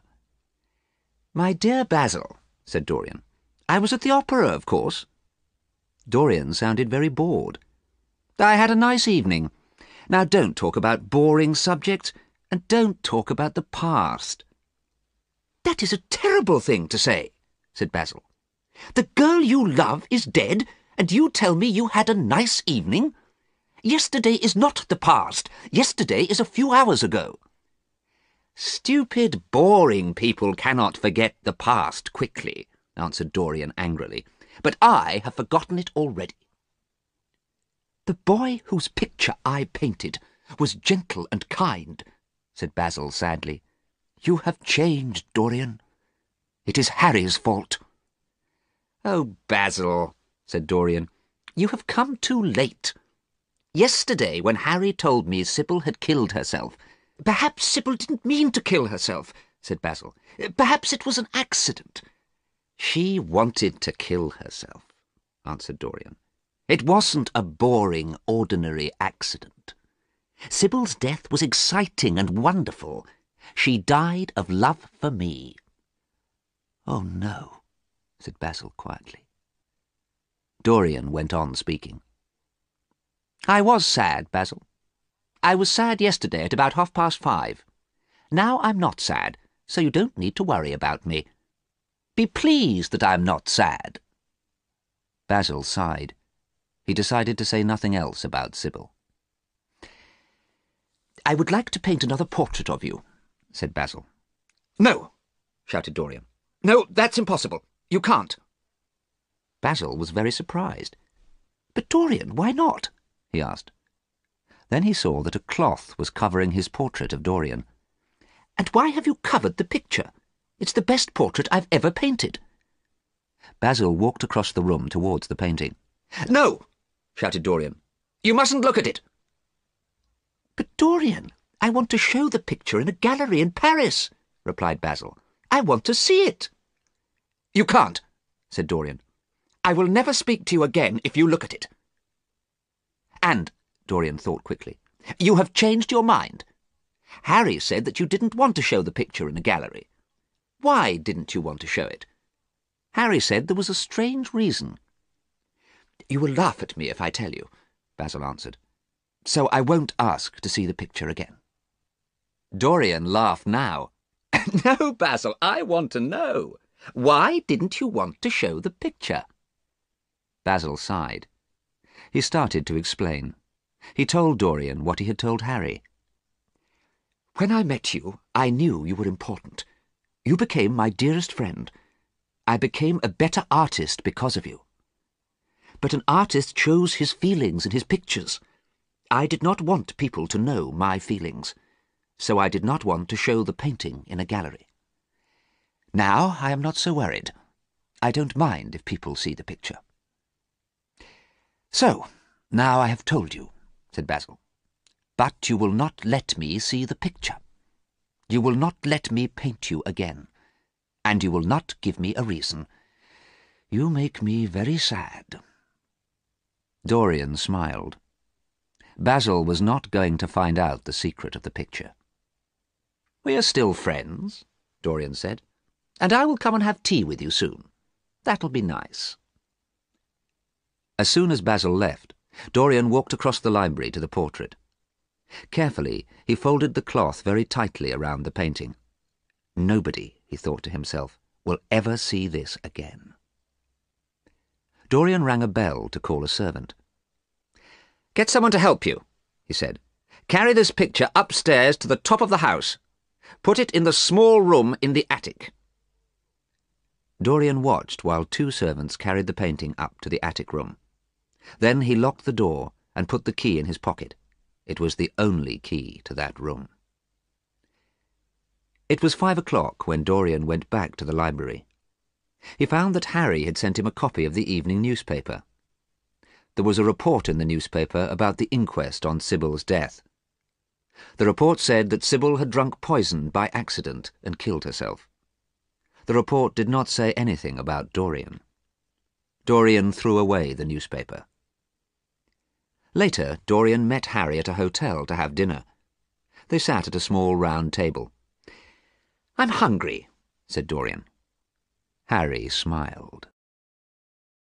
"My dear Basil," said Dorian, "I was at the opera, of course." Dorian sounded very bored. "I had a nice evening. Now don't talk about boring subjects, and don't talk about the past." "That is a terrible thing to say," said Basil. "The girl you love is dead, and you tell me you had a nice evening? Yesterday is not the past. Yesterday is a few hours ago." "Stupid, boring people cannot forget the past quickly," answered Dorian angrily. "But I have forgotten it already." "The boy whose picture I painted was gentle and kind," said Basil sadly. "You have changed, Dorian. It is Harry's fault." "Oh, Basil," said Dorian, "you have come too late. Yesterday, when Harry told me Sybil had killed herself—" "Perhaps Sybil didn't mean to kill herself," said Basil. "Perhaps it was an accident." "She wanted to kill herself," answered Dorian. "It wasn't a boring, ordinary accident. Sybil's death was exciting and wonderful. She died of love for me." "Oh, no," said Basil quietly. Dorian went on speaking. "I was sad, Basil. I was sad yesterday at about 5:30. Now I'm not sad, so you don't need to worry about me. Be pleased that I'm not sad." Basil sighed. He decided to say nothing else about Sybil. "I would like to paint another portrait of you," said Basil. "No," shouted Dorian. "No, that's impossible. You can't." Basil was very surprised. "But Dorian, why not?" he asked. Then he saw that a cloth was covering his portrait of Dorian. "And why have you covered the picture? It's the best portrait I've ever painted." Basil walked across the room towards the painting. "No!" shouted Dorian. "You mustn't look at it." "But Dorian, I want to show the picture in a gallery in Paris," replied Basil. "I want to see it." "You can't," said Dorian. "I will never speak to you again if you look at it." "And," Dorian thought quickly, "you have changed your mind. Harry said that you didn't want to show the picture in a gallery. Why didn't you want to show it?" "Harry said there was a strange reason." "You will laugh at me if I tell you," Basil answered. "So I won't ask to see the picture again." Dorian laughed now. No, Basil, I want to know. Why didn't you want to show the picture? Basil sighed. He started to explain. He told Dorian what he had told Harry. When I met you, I knew you were important. You became my dearest friend. I became a better artist because of you. But an artist shows his feelings in his pictures. I did not want people to know my feelings, so I did not want to show the painting in a gallery. Now I am not so worried. I don't mind if people see the picture. So, now I have told you, said Basil. But you will not let me see the picture. You will not let me paint you again, and you will not give me a reason. You make me very sad. Dorian smiled. Basil was not going to find out the secret of the picture. We are still friends, Dorian said, and I will come and have tea with you soon. That'll be nice. As soon as Basil left, Dorian walked across the library to the portrait. Carefully, he folded the cloth very tightly around the painting. Nobody, he thought to himself, will ever see this again. Dorian rang a bell to call a servant. Get someone to help you, he said. Carry this picture upstairs to the top of the house. Put it in the small room in the attic. Dorian watched while 2 servants carried the painting up to the attic room. Then he locked the door and put the key in his pocket. It was the only key to that room. It was 5 o'clock when Dorian went back to the library. He found that Harry had sent him a copy of the evening newspaper. There was a report in the newspaper about the inquest on Sybil's death. The report said that Sybil had drunk poison by accident and killed herself. The report did not say anything about Dorian. Dorian threw away the newspaper. Later, Dorian met Harry at a hotel to have dinner. They sat at a small round table. I'm hungry, said Dorian. Harry smiled.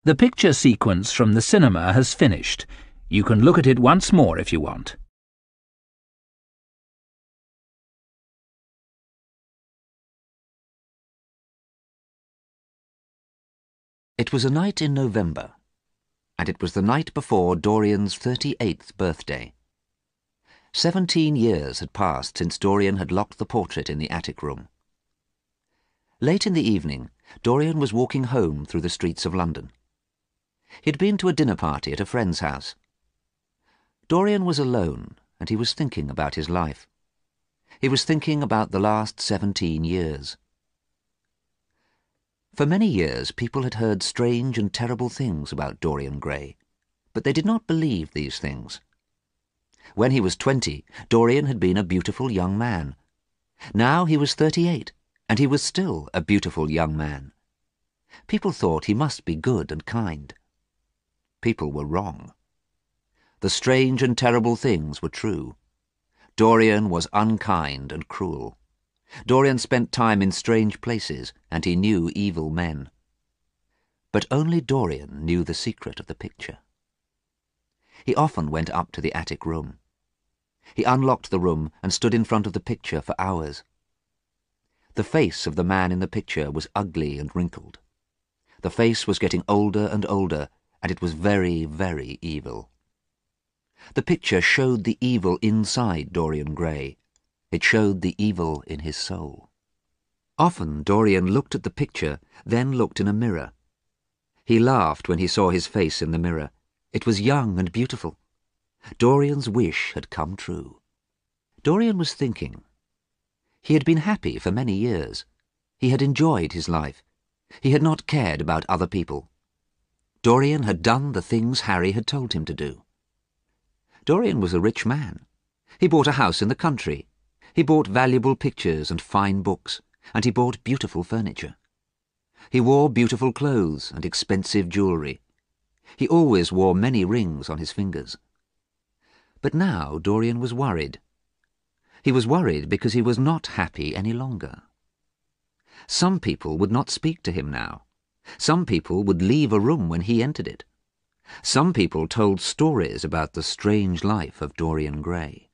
The picture sequence from the cinema has finished. You can look at it once more if you want. It was a night in November, and it was the night before Dorian's 38th birthday. 17 years had passed since Dorian had locked the portrait in the attic room. Late in the evening, Dorian was walking home through the streets of London. He had been to a dinner party at a friend's house. Dorian was alone, and he was thinking about his life. He was thinking about the last 17 years. For many years people had heard strange and terrible things about Dorian Gray, but they did not believe these things. When he was 20, Dorian had been a beautiful young man. Now he was 38, and he was still a beautiful young man. People thought he must be good and kind. People were wrong. The strange and terrible things were true. Dorian was unkind and cruel. Dorian spent time in strange places, and he knew evil men. But only Dorian knew the secret of the picture. He often went up to the attic room. He unlocked the room and stood in front of the picture for hours. The face of the man in the picture was ugly and wrinkled. The face was getting older and older, and it was very, very evil. The picture showed the evil inside Dorian Gray. It showed the evil in his soul. Often Dorian looked at the picture, then looked in a mirror. He laughed when he saw his face in the mirror. It was young and beautiful. Dorian's wish had come true. Dorian was thinking. He had been happy for many years. He had enjoyed his life. He had not cared about other people. Dorian had done the things Harry had told him to do. Dorian was a rich man. He bought a house in the country. He bought valuable pictures and fine books, and he bought beautiful furniture. He wore beautiful clothes and expensive jewellery. He always wore many rings on his fingers. But now Dorian was worried. He was worried because he was not happy any longer. Some people would not speak to him now. Some people would leave a room when he entered it. Some people told stories about the strange life of Dorian Gray.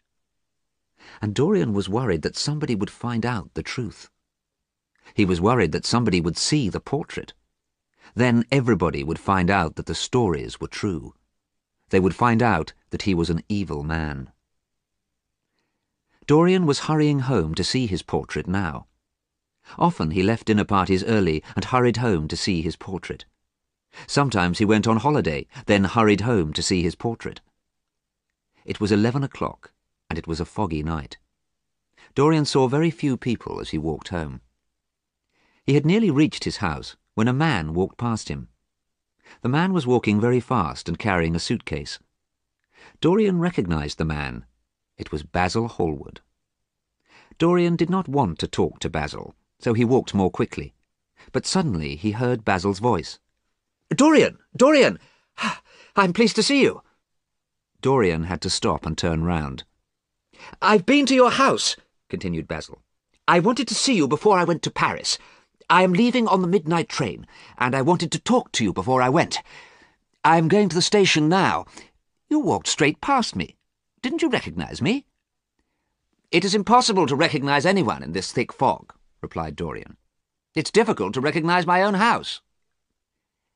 and Dorian was worried that somebody would find out the truth. He was worried that somebody would see the portrait. Then everybody would find out that the stories were true. They would find out that he was an evil man. Dorian was hurrying home to see his portrait now. Often he left dinner parties early and hurried home to see his portrait. Sometimes he went on holiday, then hurried home to see his portrait. It was 11 o'clock, and it was a foggy night. Dorian saw very few people as he walked home. He had nearly reached his house when a man walked past him. The man was walking very fast and carrying a suitcase. Dorian recognized the man. It was Basil Hallward. Dorian did not want to talk to Basil, so he walked more quickly. But suddenly he heard Basil's voice. "Dorian! Dorian! I'm pleased to see you." Dorian had to stop and turn round. "I've been to your house," continued Basil. "I wanted to see you before I went to Paris. I am leaving on the midnight train, and I wanted to talk to you before I went. I am going to the station now. You walked straight past me. Didn't you recognize me?" "It is impossible to recognize anyone in this thick fog," replied Dorian. "It's difficult to recognize my own house."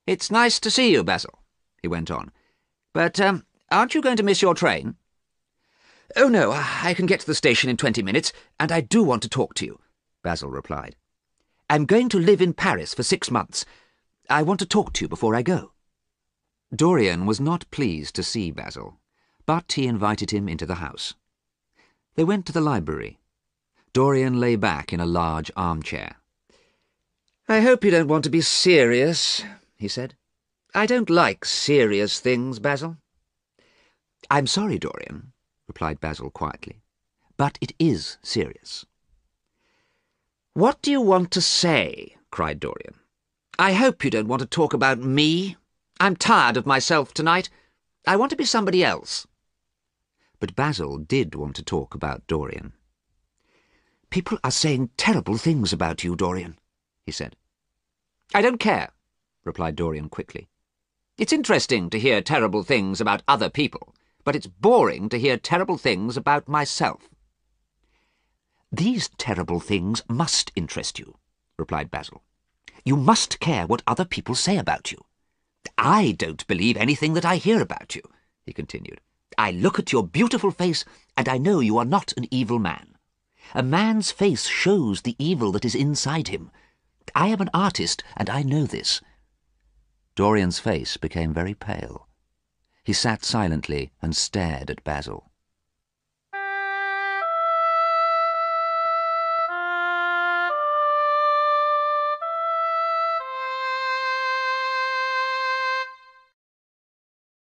"It's nice to see you, Basil," he went on. "But, aren't you going to miss your train?" "Oh, no, I can get to the station in 20 minutes, and I do want to talk to you," Basil replied. "I'm going to live in Paris for 6 months. I want to talk to you before I go." Dorian was not pleased to see Basil, but he invited him into the house. They went to the library. Dorian lay back in a large armchair. "I hope you don't want to be serious," he said. "I don't like serious things, Basil." "I'm sorry, Dorian," replied Basil quietly, "but it is serious." "What do you want to say?" cried Dorian. "I hope you don't want to talk about me. I'm tired of myself tonight. I want to be somebody else." But Basil did want to talk about Dorian. "People are saying terrible things about you, Dorian," he said. "I don't care," replied Dorian quickly. "It's interesting to hear terrible things about other people, but it's boring to hear terrible things about myself." "These terrible things must interest you," replied Basil. "You must care what other people say about you. I don't believe anything that I hear about you," he continued. "I look at your beautiful face, and I know you are not an evil man. A man's face shows the evil that is inside him. I am an artist, and I know this." Dorian's face became very pale. He sat silently and stared at Basil.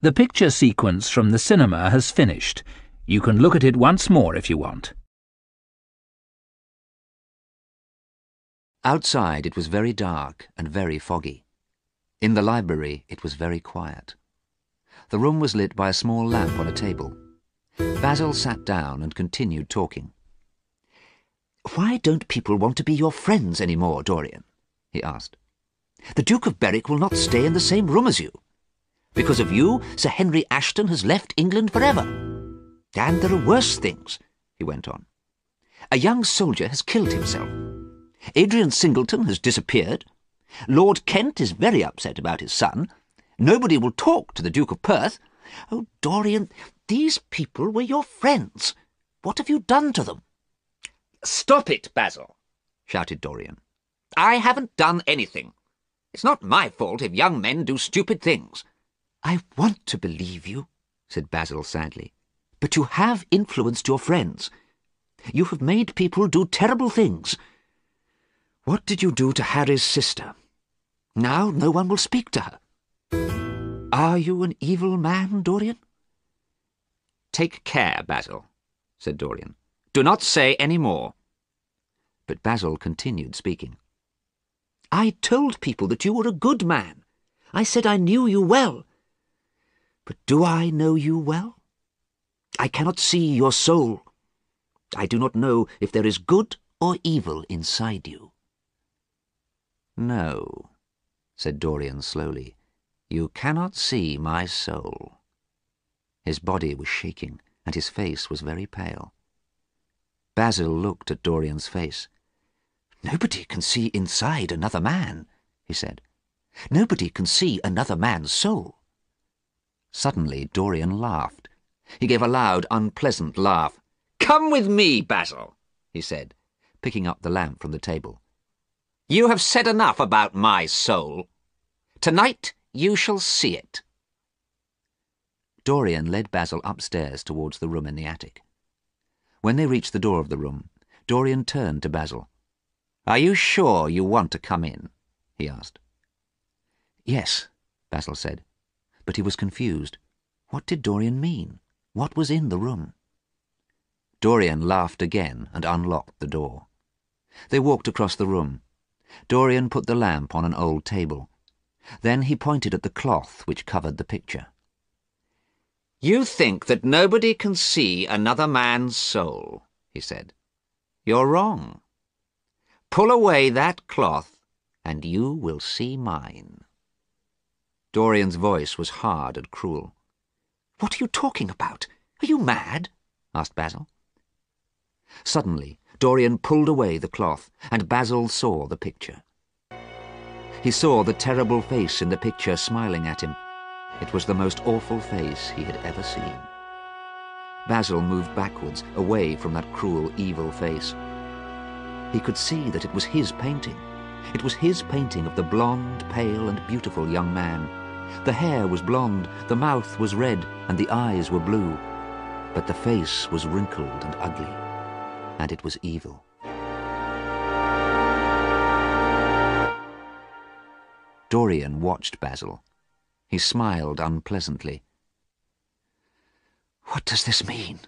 The picture sequence from the cinema has finished. You can look at it once more if you want. Outside it was very dark and very foggy. In the library it was very quiet. The room was lit by a small lamp on a table. Basil sat down and continued talking. "Why don't people want to be your friends any more, Dorian?" he asked. "The Duke of Berwick will not stay in the same room as you. Because of you, Sir Henry Ashton has left England forever. And there are worse things," he went on. "A young soldier has killed himself. Adrian Singleton has disappeared. Lord Kent is very upset about his son. Nobody will talk to the Duke of Perth. Oh, Dorian, these people were your friends. What have you done to them?" "Stop it, Basil," shouted Dorian. "I haven't done anything. It's not my fault if young men do stupid things." "I want to believe you," said Basil sadly, "but you have influenced your friends. You have made people do terrible things. What did you do to Harry's sister? Now no one will speak to her. Are you an evil man, Dorian?" "Take care, Basil," said Dorian. "Do not say any more." But Basil continued speaking. "I told people that you were a good man. I said I knew you well. But do I know you well? I cannot see your soul. I do not know if there is good or evil inside you." "No," said Dorian slowly. "You cannot see my soul." His body was shaking, and his face was very pale. Basil looked at Dorian's face. "Nobody can see inside another man," he said. "Nobody can see another man's soul." Suddenly Dorian laughed. He gave a loud, unpleasant laugh. "Come with me, Basil," he said, picking up the lamp from the table. "You have said enough about my soul. Tonight you shall see it." Dorian led Basil upstairs towards the room in the attic. When they reached the door of the room, Dorian turned to Basil. "Are you sure you want to come in?" he asked. "Yes," Basil said, but he was confused. What did Dorian mean? What was in the room? Dorian laughed again and unlocked the door. They walked across the room. Dorian put the lamp on an old table. Then he pointed at the cloth which covered the picture. "You think that nobody can see another man's soul," he said. "You're wrong. Pull away that cloth and you will see mine." Dorian's voice was hard and cruel. "What are you talking about? Are you mad?" asked Basil. Suddenly, Dorian pulled away the cloth, and Basil saw the picture. He saw the terrible face in the picture smiling at him. It was the most awful face he had ever seen. Basil moved backwards, away from that cruel, evil face. He could see that it was his painting. It was his painting of the blonde, pale and beautiful young man. The hair was blonde, the mouth was red, and the eyes were blue. But the face was wrinkled and ugly, and it was evil. Dorian watched Basil. He smiled unpleasantly. "What does this mean?"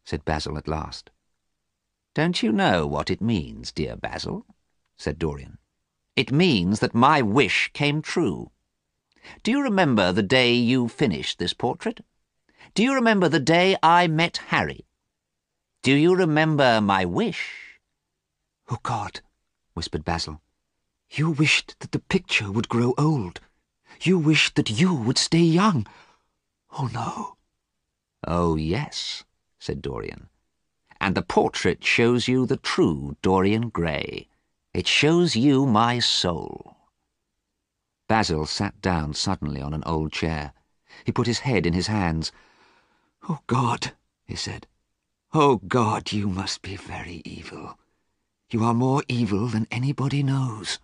said Basil at last. "Don't you know what it means, dear Basil?" said Dorian. "It means that my wish came true. Do you remember the day you finished this portrait? Do you remember the day I met Harry? Do you remember my wish?" "Oh, God," whispered Basil. "You wished that the picture would grow old. You wished that you would stay young. Oh, no." "Oh, yes," said Dorian. "And the portrait shows you the true Dorian Gray. It shows you my soul." Basil sat down suddenly on an old chair. He put his head in his hands. "Oh, God," he said. "Oh, God, you must be very evil. You are more evil than anybody knows."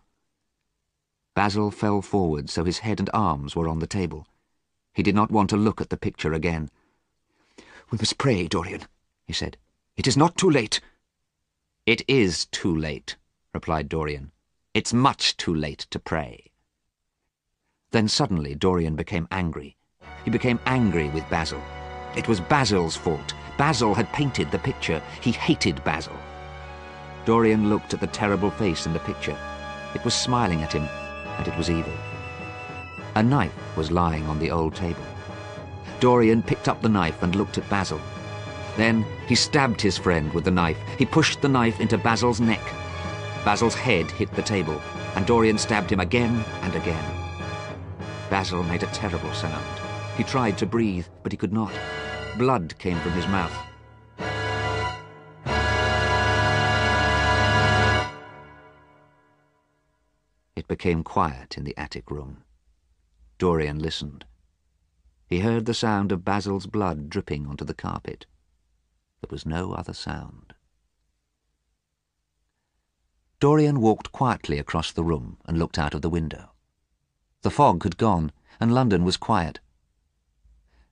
Basil fell forward so his head and arms were on the table. He did not want to look at the picture again. "We must pray, Dorian," he said. "It is not too late." "It is too late," replied Dorian. "It's much too late to pray." Then suddenly Dorian became angry. He became angry with Basil. It was Basil's fault. Basil had painted the picture. He hated Basil. Dorian looked at the terrible face in the picture. It was smiling at him, and it was evil. A knife was lying on the old table. Dorian picked up the knife and looked at Basil. Then he stabbed his friend with the knife. He pushed the knife into Basil's neck. Basil's head hit the table, and Dorian stabbed him again and again. Basil made a terrible sound. He tried to breathe, but he could not. Blood came from his mouth. It became quiet in the attic room. Dorian listened. He heard the sound of Basil's blood dripping onto the carpet. There was no other sound. Dorian walked quietly across the room and looked out of the window. The fog had gone, and London was quiet.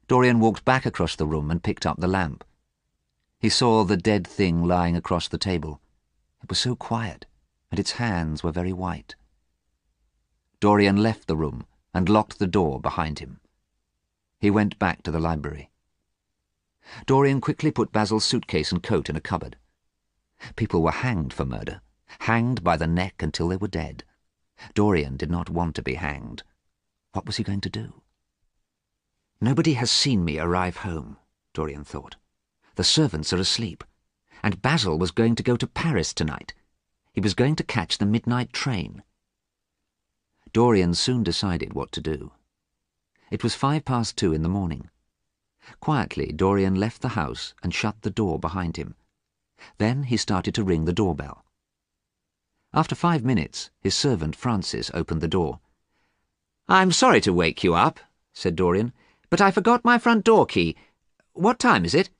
Dorian walked back across the room and picked up the lamp. He saw the dead thing lying across the table. It was so quiet, and its hands were very white. Dorian left the room and locked the door behind him. He went back to the library. Dorian quickly put Basil's suitcase and coat in a cupboard. People were hanged for murder, hanged by the neck until they were dead. Dorian did not want to be hanged. What was he going to do? "Nobody has seen me arrive home," Dorian thought. "The servants are asleep. And Basil was going to go to Paris tonight. He was going to catch the midnight train." Dorian soon decided what to do. It was 2:05 in the morning. Quietly, Dorian left the house and shut the door behind him. Then he started to ring the doorbell. After 5 minutes, his servant Francis opened the door. "I'm sorry to wake you up," said Dorian, "but I forgot my front door key. What time is it?"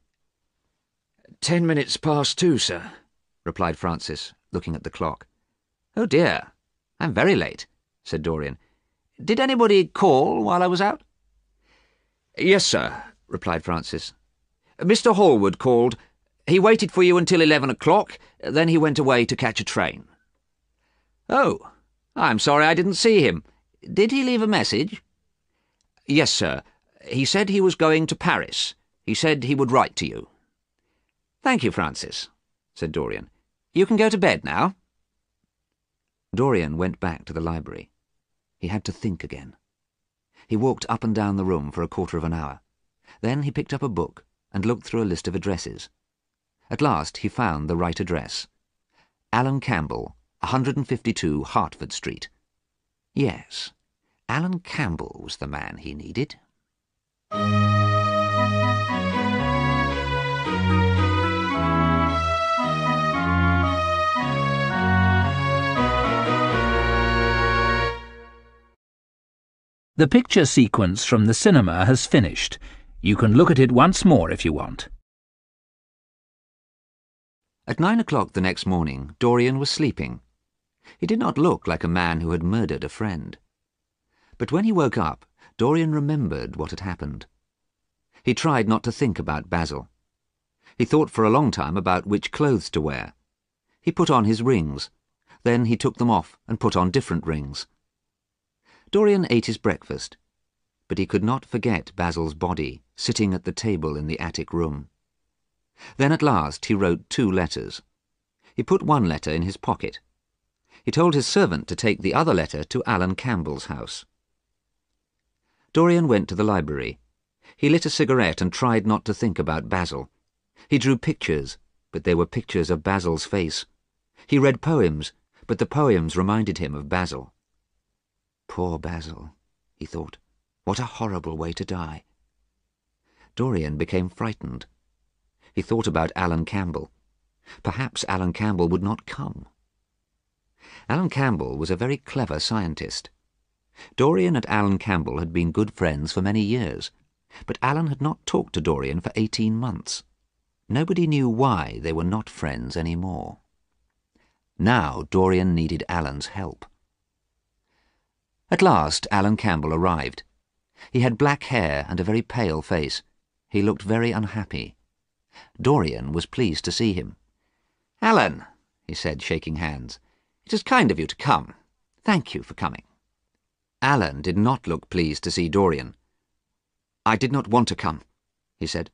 10 minutes past 2, sir," replied Francis, looking at the clock. "Oh dear, I'm very late," said Dorian. "Did anybody call while I was out?" "Yes, sir," replied Francis. "Mr. Hallward called. He waited for you until 11 o'clock, then he went away to catch a train." "Oh, I'm sorry I didn't see him. Did he leave a message?" "Yes, sir. He said he was going to Paris. He said he would write to you." "Thank you, Francis," said Dorian. "You can go to bed now." Dorian went back to the library. He had to think again. He walked up and down the room for a quarter of an hour. Then he picked up a book and looked through a list of addresses. At last he found the right address. Alan Campbell, 152 Hertford Street. Yes, Alan Campbell was the man he needed. The picture sequence from the cinema has finished. You can look at it once more if you want. At 9 o'clock the next morning, Dorian was sleeping. He did not look like a man who had murdered a friend. But when he woke up, Dorian remembered what had happened. He tried not to think about Basil. He thought for a long time about which clothes to wear. He put on his rings. Then he took them off and put on different rings. Dorian ate his breakfast, but he could not forget Basil's body sitting at the table in the attic room. Then at last he wrote 2 letters. He put one letter in his pocket. He told his servant to take the other letter to Alan Campbell's house. Dorian went to the library. He lit a cigarette and tried not to think about Basil. He drew pictures, but they were pictures of Basil's face. He read poems, but the poems reminded him of Basil. Poor Basil, he thought. What a horrible way to die. Dorian became frightened. He thought about Alan Campbell. Perhaps Alan Campbell would not come. Alan Campbell was a very clever scientist. Dorian and Alan Campbell had been good friends for many years, but Alan had not talked to Dorian for 18 months. Nobody knew why they were not friends any more. Now Dorian needed Alan's help. At last Alan Campbell arrived. He had black hair and a very pale face. He looked very unhappy. Dorian was pleased to see him. "Alan," he said, shaking hands, "it is kind of you to come. Thank you for coming." Alan did not look pleased to see Dorian. "I did not want to come," he said.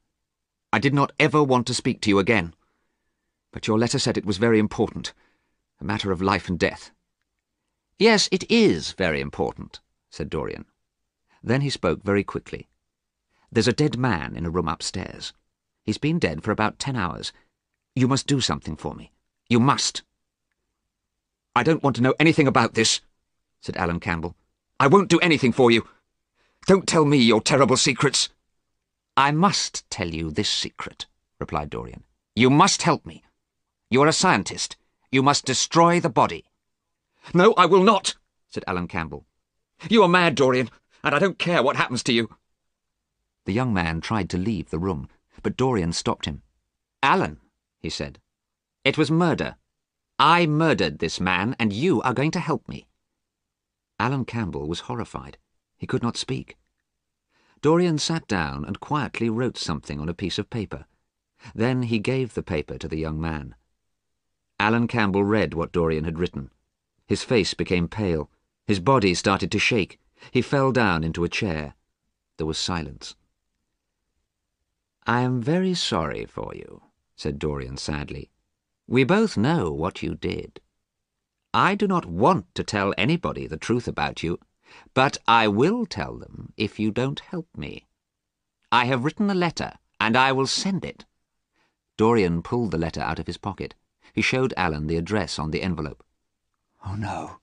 "I did not ever want to speak to you again. But your letter said it was very important, a matter of life and death." "Yes, it is very important," said Dorian. Then he spoke very quickly. "There's a dead man in a room upstairs. He's been dead for about 10 hours. You must do something for me. You must." "I don't want to know anything about this," said Alan Campbell. "I won't do anything for you. Don't tell me your terrible secrets." "I must tell you this secret," replied Dorian. "You must help me. You are a scientist. You must destroy the body." "No, I will not," said Alan Campbell. "You are mad, Dorian, and I don't care what happens to you." The young man tried to leave the room, but Dorian stopped him. "Alan," he said, "it was murder. I murdered this man, and you are going to help me." Alan Campbell was horrified. He could not speak. Dorian sat down and quietly wrote something on a piece of paper. Then he gave the paper to the young man. Alan Campbell read what Dorian had written. His face became pale. His body started to shake. He fell down into a chair. There was silence. "I am very sorry for you," said Dorian sadly. "We both know what you did. I do not want to tell anybody the truth about you, but I will tell them if you don't help me. I have written a letter, and I will send it." Dorian pulled the letter out of his pocket. He showed Alan the address on the envelope. "Oh, no,"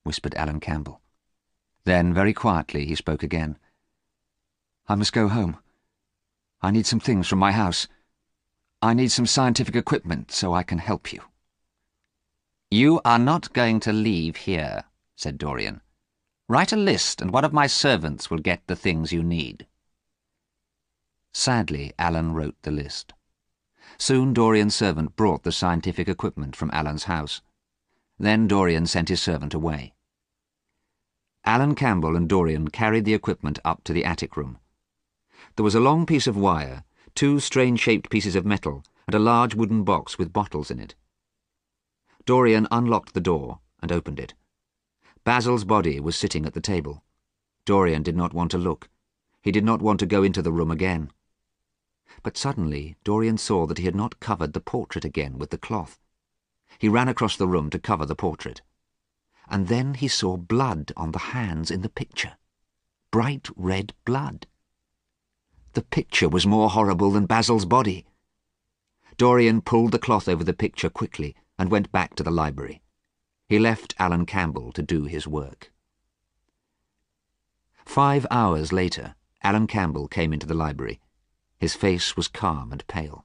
whispered Alan Campbell. Then, very quietly, he spoke again. "I must go home. I need some things from my house. I need some scientific equipment so I can help you. You are not going to leave here, said Dorian. Write a list and one of my servants will get the things you need. Sadly, Alan wrote the list. Soon Dorian's servant brought the scientific equipment from Alan's house. Then Dorian sent his servant away. Alan Campbell and Dorian carried the equipment up to the attic room. There was a long piece of wire, 2 strange-shaped pieces of metal, and a large wooden box with bottles in it. Dorian unlocked the door and opened it. Basil's body was sitting at the table. Dorian did not want to look. He did not want to go into the room again. But suddenly Dorian saw that he had not covered the portrait again with the cloth. He ran across the room to cover the portrait. And then he saw blood on the hands in the picture. Bright red blood. The picture was more horrible than Basil's body. Dorian pulled the cloth over the picture quickly and went back to the library. He left Alan Campbell to do his work. 5 hours later, Alan Campbell came into the library. His face was calm and pale.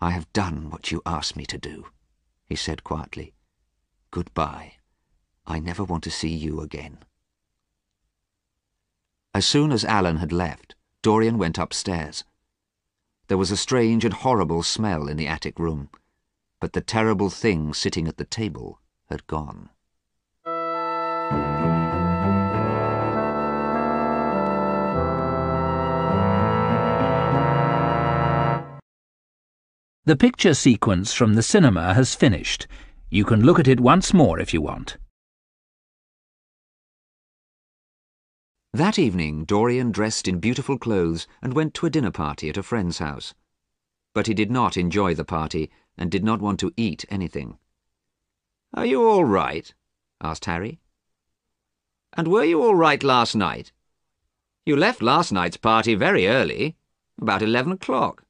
"I have done what you asked me to do," he said quietly. "Goodbye. I never want to see you again." As soon as Alan had left, Dorian went upstairs. There was a strange and horrible smell in the attic room, but the terrible thing sitting at the table had gone. The picture sequence from the cinema has finished. You can look at it once more if you want. That evening, Dorian dressed in beautiful clothes and went to a dinner party at a friend's house. But he did not enjoy the party and did not want to eat anything. "Are you all right?" asked Harry. "And were you all right last night? You left last night's party very early, about 11 o'clock.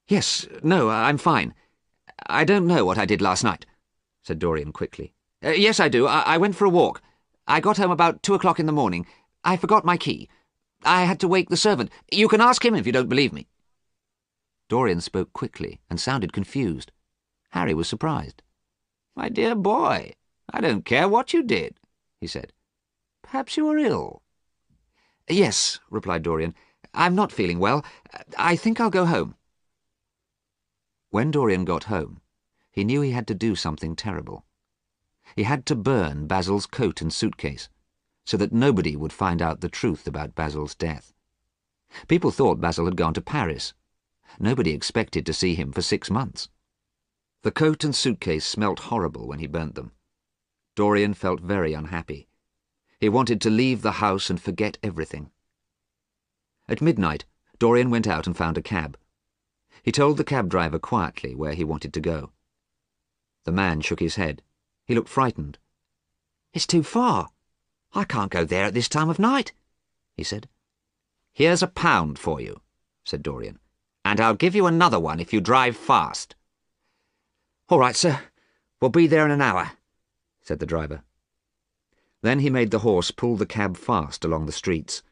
"Yes, no, I'm fine. I don't know what I did last night," said Dorian quickly. "Yes, I do. I went for a walk. I got home about 2 o'clock in the morning. I forgot my key. I had to wake the servant. You can ask him if you don't believe me." Dorian spoke quickly and sounded confused. Harry was surprised. "My dear boy, I don't care what you did," he said. "Perhaps you were ill." "Yes," replied Dorian. "I'm not feeling well. I think I'll go home." When Dorian got home, he knew he had to do something terrible. He had to burn Basil's coat and suitcase, so that nobody would find out the truth about Basil's death. People thought Basil had gone to Paris. Nobody expected to see him for 6 months. The coat and suitcase smelt horrible when he burnt them. Dorian felt very unhappy. He wanted to leave the house and forget everything. At midnight, Dorian went out and found a cab. He told the cab driver quietly where he wanted to go. The man shook his head. He looked frightened. "It's too far. I can't go there at this time of night," he said. "Here's £1 for you," said Dorian, "and I'll give you another one if you drive fast." "All right, sir. We'll be there in an hour," said the driver. Then he made the horse pull the cab fast along the streets.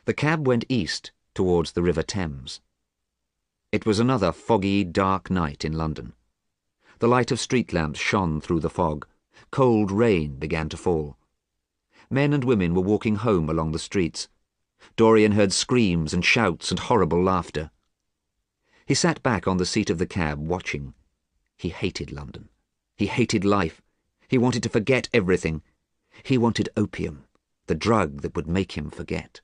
The cab went east, towards the River Thames. It was another foggy, dark night in London. The light of street lamps shone through the fog. Cold rain began to fall. Men and women were walking home along the streets. Dorian heard screams and shouts and horrible laughter. He sat back on the seat of the cab, watching. He hated London. He hated life. He wanted to forget everything. He wanted opium, the drug that would make him forget.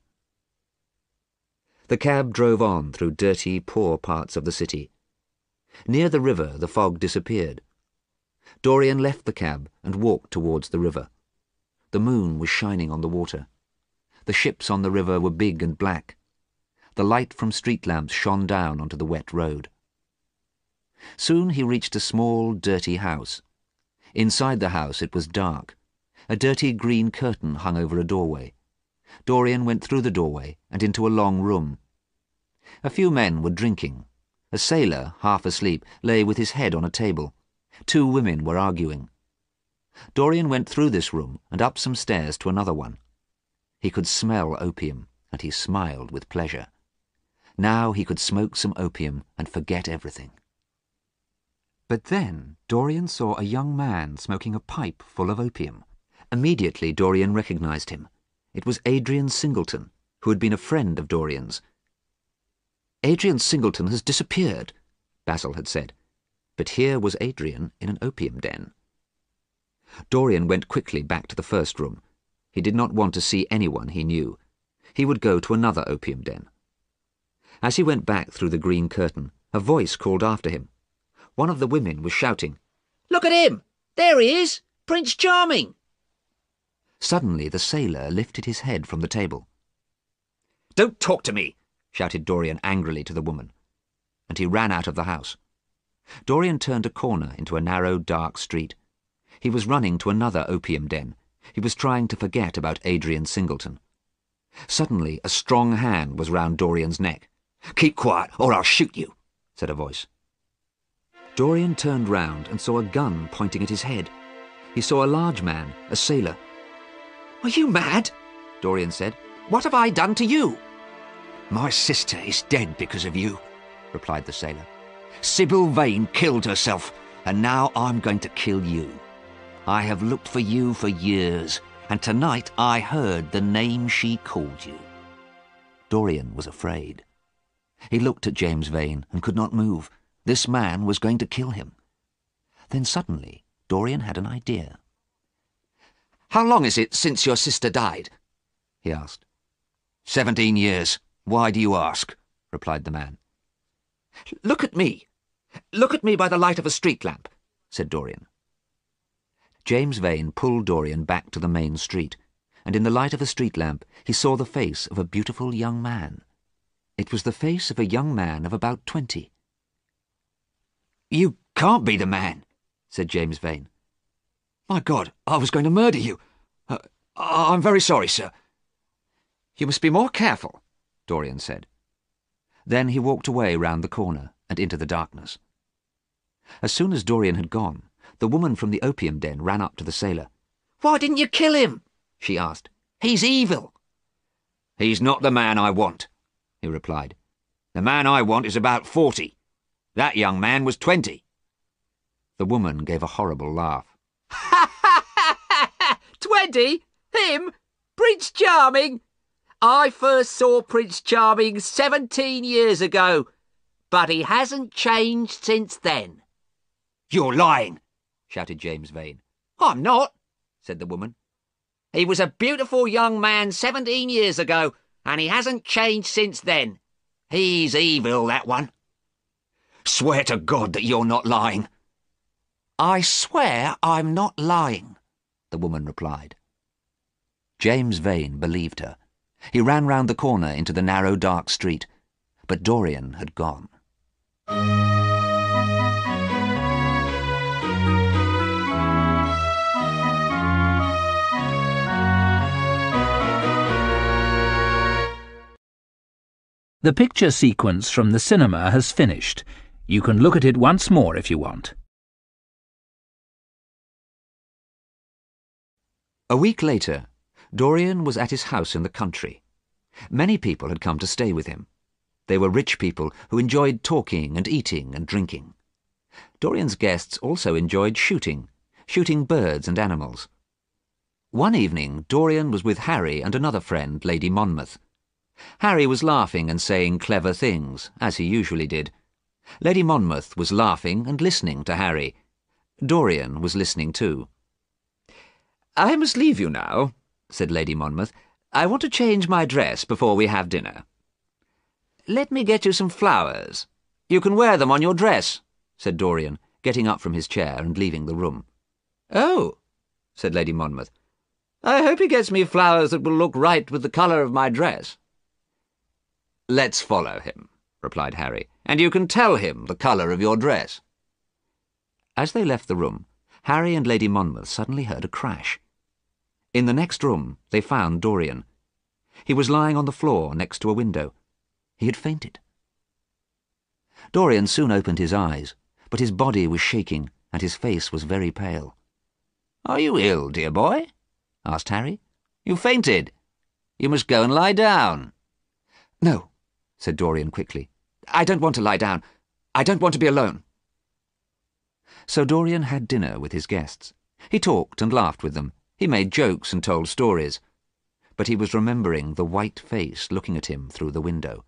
The cab drove on through dirty, poor parts of the city. Near the river, the fog disappeared. Dorian left the cab and walked towards the river. The moon was shining on the water. The ships on the river were big and black. The light from street lamps shone down onto the wet road. Soon he reached a small, dirty house. Inside the house it was dark. A dirty green curtain hung over a doorway. Dorian went through the doorway and into a long room. A few men were drinking. A sailor, half asleep, lay with his head on a table. 2 women were arguing. Dorian went through this room and up some stairs to another one. He could smell opium, and he smiled with pleasure. Now he could smoke some opium and forget everything. But then Dorian saw a young man smoking a pipe full of opium. Immediately Dorian recognised him. It was Adrian Singleton, who had been a friend of Dorian's. "Adrian Singleton has disappeared," Basil had said. But here was Adrian in an opium den. Dorian went quickly back to the first room. He did not want to see anyone he knew. He would go to another opium den. As he went back through the green curtain, a voice called after him. One of the women was shouting, "Look at him! There he is! Prince Charming!" Suddenly the sailor lifted his head from the table. "Don't talk to me!" shouted Dorian angrily to the woman, and he ran out of the house. Dorian turned a corner into a narrow, dark street. He was running to another opium den. He was trying to forget about Adrian Singleton. Suddenly a strong hand was round Dorian's neck. "Keep quiet, or I'll shoot you," said a voice. Dorian turned round and saw a gun pointing at his head. He saw a large man, a sailor. "Are you mad?" Dorian said. "What have I done to you?" "My sister is dead because of you," replied the sailor. "Sybil Vane killed herself, and now I'm going to kill you. I have looked for you for years, and tonight I heard the name she called you." Dorian was afraid. He looked at James Vane and could not move. This man was going to kill him. Then suddenly Dorian had an idea. "How long is it since your sister died?" he asked. 17 years. Why do you ask?" replied the man. "Look at me. Look at me by the light of a street lamp," said Dorian. James Vane pulled Dorian back to the main street, and in the light of a street lamp he saw the face of a beautiful young man. It was the face of a young man of about 20. "You can't be the man," said James Vane. "My God, I was going to murder you. I'm very sorry, sir." "You must be more careful," Dorian said. Then he walked away round the corner and into the darkness. As soon as Dorian had gone, the woman from the opium den ran up to the sailor. "Why didn't you kill him?" she asked. "He's evil." "He's not the man I want," he replied. "The man I want is about 40. That young man was 20. The woman gave a horrible laugh. 20? Him? Prince Charming? I first saw Prince Charming 17 years ago, but he hasn't changed since then." "You're lying," shouted James Vane. "I'm not," said the woman. "He was a beautiful young man 17 years ago, and he hasn't changed since then. He's evil, that one." "Swear to God that you're not lying." "I swear I'm not lying," the woman replied. James Vane believed her. He ran round the corner into the narrow, dark street, but Dorian had gone. The picture sequence from the cinema has finished. You can look at it once more if you want. A week later, Dorian was at his house in the country. Many people had come to stay with him. They were rich people who enjoyed talking and eating and drinking. Dorian's guests also enjoyed shooting birds and animals. One evening, Dorian was with Harry and another friend, Lady Monmouth. Harry was laughing and saying clever things, as he usually did. Lady Monmouth was laughing and listening to Harry. Dorian was listening too. "I must leave you now," said Lady Monmouth. "I want to change my dress before we have dinner." "Let me get you some flowers. You can wear them on your dress," said Dorian, getting up from his chair and leaving the room. "Oh," said Lady Monmouth. "I hope he gets me flowers that will look right with the colour of my dress." "Let's follow him," replied Harry, "and you can tell him the colour of your dress." As they left the room, Harry and Lady Monmouth suddenly heard a crash. In the next room, they found Dorian. He was lying on the floor next to a window. He had fainted. Dorian soon opened his eyes, but his body was shaking and his face was very pale. "Are you ill, dear boy?" asked Harry. "You fainted. You must go and lie down." "No, said Dorian quickly. "I don't want to lie down. I don't want to be alone." So Dorian had dinner with his guests. He talked and laughed with them. He made jokes and told stories. But he was remembering the white face looking at him through the window.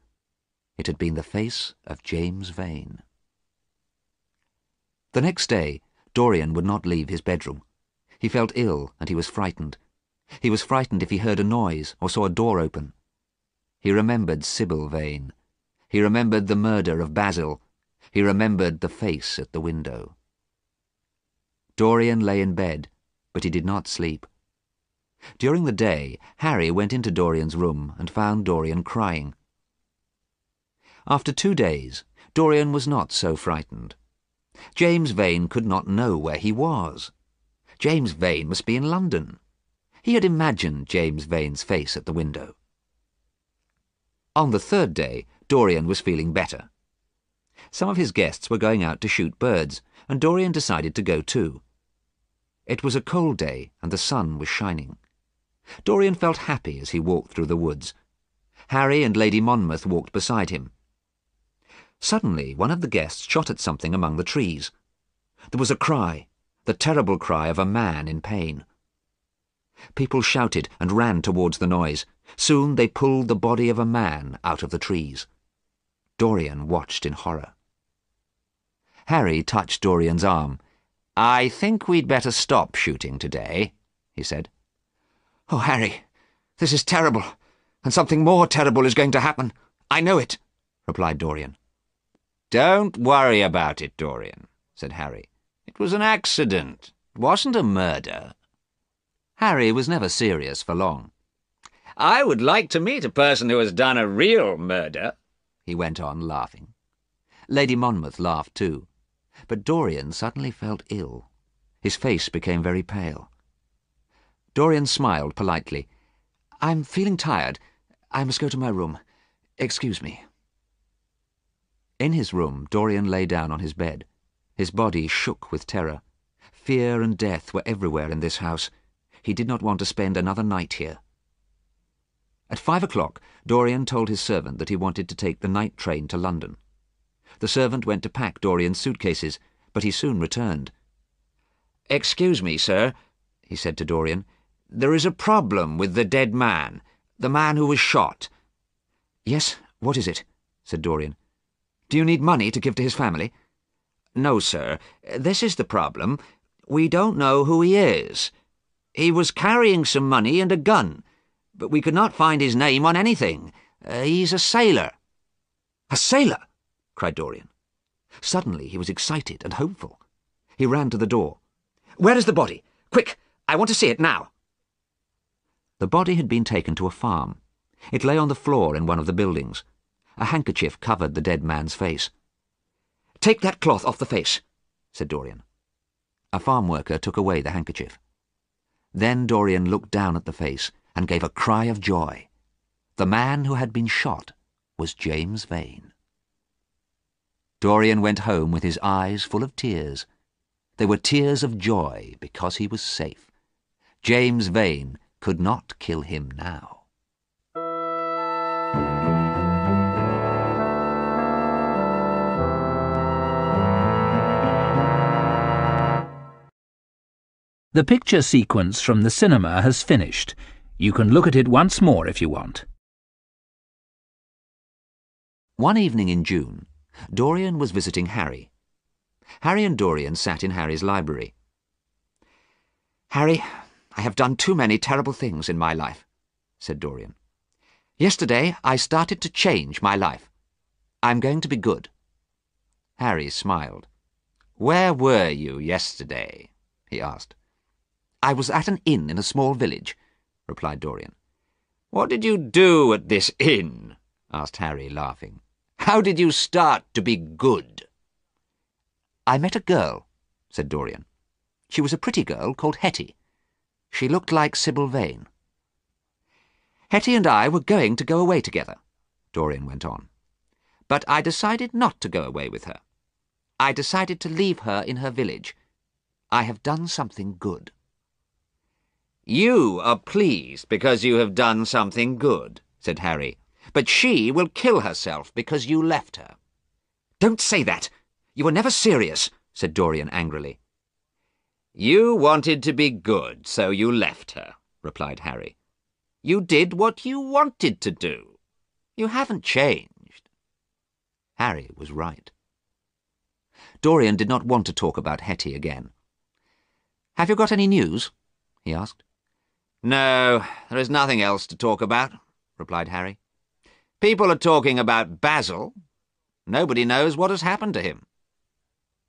It had been the face of James Vane. The next day, Dorian would not leave his bedroom. He felt ill and he was frightened. He was frightened if he heard a noise or saw a door open. He remembered Sybil Vane. He remembered the murder of Basil. He remembered the face at the window. Dorian lay in bed, but he did not sleep. During the day, Harry went into Dorian's room and found Dorian crying. After 2 days, Dorian was not so frightened. James Vane could not know where he was. James Vane must be in London. He had imagined James Vane's face at the window. On the 3rd day, Dorian was feeling better. Some of his guests were going out to shoot birds, and Dorian decided to go too. It was a cold day, and the sun was shining. Dorian felt happy as he walked through the woods. Harry and Lady Monmouth walked beside him. Suddenly, one of the guests shot at something among the trees. There was a cry, the terrible cry of a man in pain. People shouted and ran towards the noise. Soon they pulled the body of a man out of the trees. Dorian watched in horror. Harry touched Dorian's arm. "I think we'd better stop shooting today," he said. "Oh, Harry, this is terrible, and something more terrible is going to happen. I know it," replied Dorian. "Don't worry about it, Dorian," said Harry. "It was an accident. It wasn't a murder." Harry was never serious for long. "I would like to meet a person who has done a real murder," he went on, laughing. Lady Monmouth laughed too, but Dorian suddenly felt ill. His face became very pale. Dorian smiled politely. "I'm feeling tired. I must go to my room. Excuse me." In his room, Dorian lay down on his bed. His body shook with terror. Fear and death were everywhere in this house. He did not want to spend another night here. At 5 o'clock, Dorian told his servant that he wanted to take the night train to London. The servant went to pack Dorian's suitcases, but he soon returned. "Excuse me, sir," he said to Dorian. "There is a problem with the dead man, the man who was shot." "Yes, what is it?" said Dorian. "Do you need money to give to his family?" "No, sir. This is the problem. We don't know who he is. He was carrying some money and a gun, but we could not find his name on anything. He's a sailor." "A sailor!" cried Dorian. Suddenly he was excited and hopeful. He ran to the door. "Where is the body? Quick! I want to see it now." The body had been taken to a farm. It lay on the floor in one of the buildings. A handkerchief covered the dead man's face. "Take that cloth off the face," said Dorian. A farm worker took away the handkerchief. Then Dorian looked down at the face and gave a cry of joy. The man who had been shot was James Vane. Dorian went home with his eyes full of tears. They were tears of joy because he was safe. James Vane could not kill him now. The picture sequence from the cinema has finished. You can look at it once more if you want. One evening in June, Dorian was visiting Harry. Harry and Dorian sat in Harry's library. "Harry, I have done too many terrible things in my life," said Dorian. "Yesterday I started to change my life. I'm going to be good." Harry smiled. "Where were you yesterday?" he asked. "I was at an inn in a small village," replied Dorian. "What did you do at this inn?" asked Harry, laughing. "How did you start to be good?" "I met a girl," said Dorian. "She was a pretty girl called Hetty. She looked like Sybil Vane." "Hetty and I were going to go away together," Dorian went on. "But I decided not to go away with her. I decided to leave her in her village. I have done something good." "You are pleased because you have done something good," said Harry. But she will kill herself because you left her. Don't say that! You were never serious, said Dorian angrily. You wanted to be good, so you left her, replied Harry. You did what you wanted to do. You haven't changed. Harry was right. Dorian did not want to talk about Hetty again. "Have you got any news?" he asked. "No, there is nothing else to talk about," replied Harry. "People are talking about Basil. Nobody knows what has happened to him."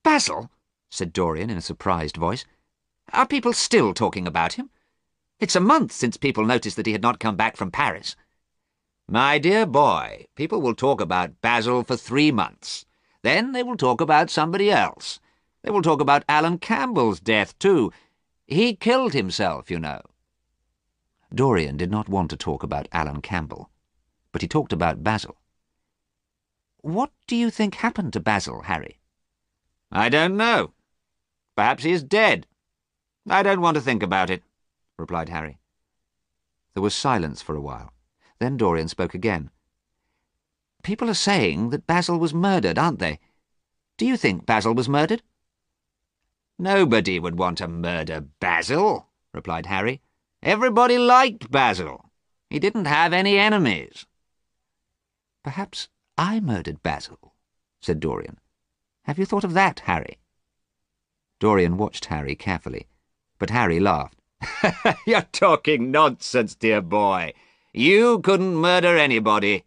"Basil?" said Dorian in a surprised voice. "Are people still talking about him? It's a month since people noticed that he had not come back from Paris." "My dear boy, people will talk about Basil for 3 months. Then they will talk about somebody else. They will talk about Alan Campbell's death, too. He killed himself, you know." Dorian did not want to talk about Alan Campbell, but he talked about Basil. "What do you think happened to Basil, Harry?" "I don't know. Perhaps he is dead. I don't want to think about it," replied Harry. There was silence for a while. Then Dorian spoke again. "People are saying that Basil was murdered, aren't they? Do you think Basil was murdered?" "Nobody would want to murder Basil," replied Harry. "Everybody liked Basil. He didn't have any enemies." "Perhaps I murdered Basil," said Dorian. "Have you thought of that, Harry?" Dorian watched Harry carefully, but Harry laughed. "You're talking nonsense, dear boy. You couldn't murder anybody."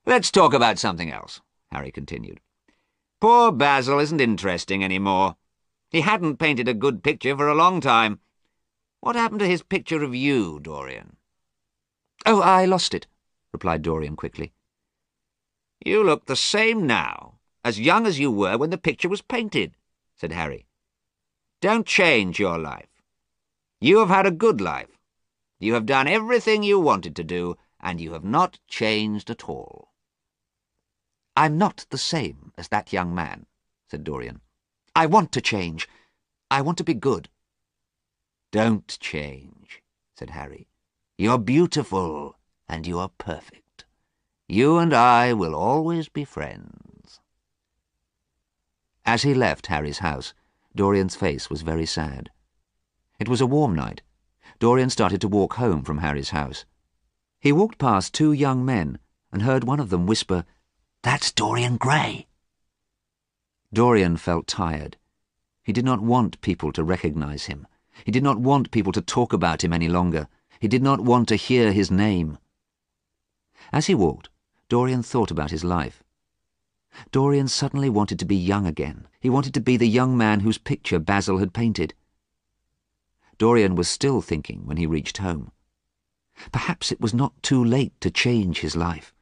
"Let's talk about something else," Harry continued. "Poor Basil isn't interesting any more. He hadn't painted a good picture for a long time. What happened to his picture of you, Dorian?" "Oh, I lost it," replied Dorian quickly. "You look the same now, as young as you were when the picture was painted," said Harry. "Don't change your life. You have had a good life. You have done everything you wanted to do, and you have not changed at all." "I'm not the same as that young man," said Dorian. "I want to change. I want to be good." "Don't change," said Harry. "You're beautiful, and you are perfect. You and I will always be friends." As he left Harry's house, Dorian's face was very sad. It was a warm night. Dorian started to walk home from Harry's house. He walked past 2 young men and heard one of them whisper, "That's Dorian Gray." Dorian felt tired. He did not want people to recognize him. He did not want people to talk about him any longer. He did not want to hear his name. As he walked, Dorian thought about his life. Dorian suddenly wanted to be young again. He wanted to be the young man whose picture Basil had painted. Dorian was still thinking when he reached home. Perhaps it was not too late to change his life.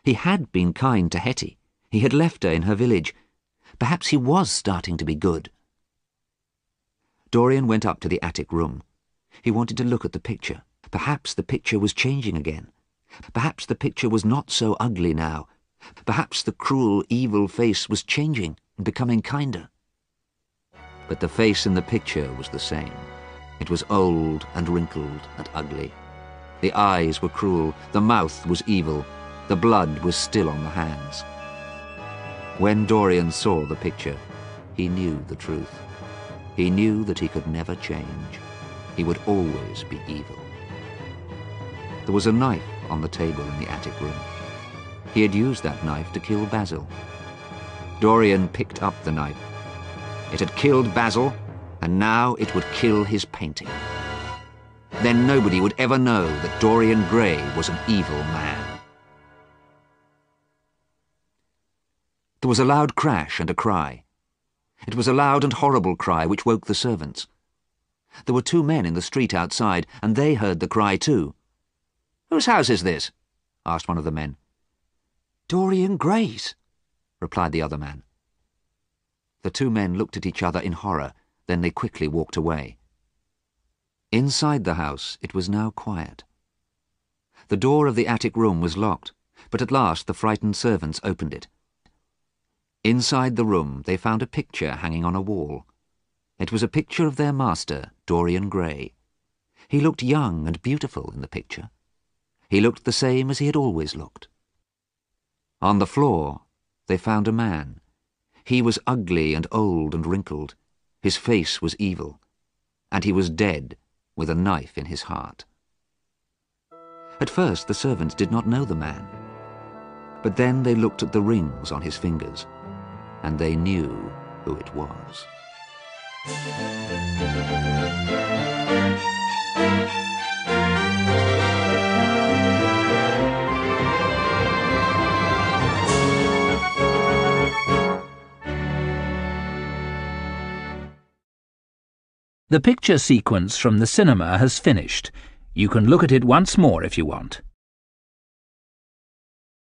He had been kind to Hetty. He had left her in her village. Perhaps he was starting to be good. Dorian went up to the attic room. He wanted to look at the picture. Perhaps the picture was changing again. Perhaps the picture was not so ugly now. Perhaps the cruel, evil face was changing and becoming kinder. But the face in the picture was the same. It was old and wrinkled and ugly. The eyes were cruel, the mouth was evil, the blood was still on the hands. When Dorian saw the picture, he knew the truth. He knew that he could never change. He would always be evil. There was a knife on the table in the attic room. He had used that knife to kill Basil. Dorian picked up the knife. It had killed Basil, and now it would kill his painting. Then nobody would ever know that Dorian Gray was an evil man. There was a loud crash and a cry. It was a loud and horrible cry which woke the servants. There were 2 men in the street outside, and they heard the cry too. "Whose house is this?" asked one of the men. "Dorian Gray's," replied the other man. The 2 men looked at each other in horror, then they quickly walked away. Inside the house it was now quiet. The door of the attic room was locked, but at last the frightened servants opened it. Inside the room they found a picture hanging on a wall. It was a picture of their master, Dorian Gray. He looked young and beautiful in the picture. He looked the same as he had always looked. On the floor, they found a man. He was ugly and old and wrinkled. His face was evil, and he was dead with a knife in his heart. At first, the servants did not know the man, but then they looked at the rings on his fingers, and they knew who it was. The picture sequence from the cinema has finished. You can look at it once more if you want.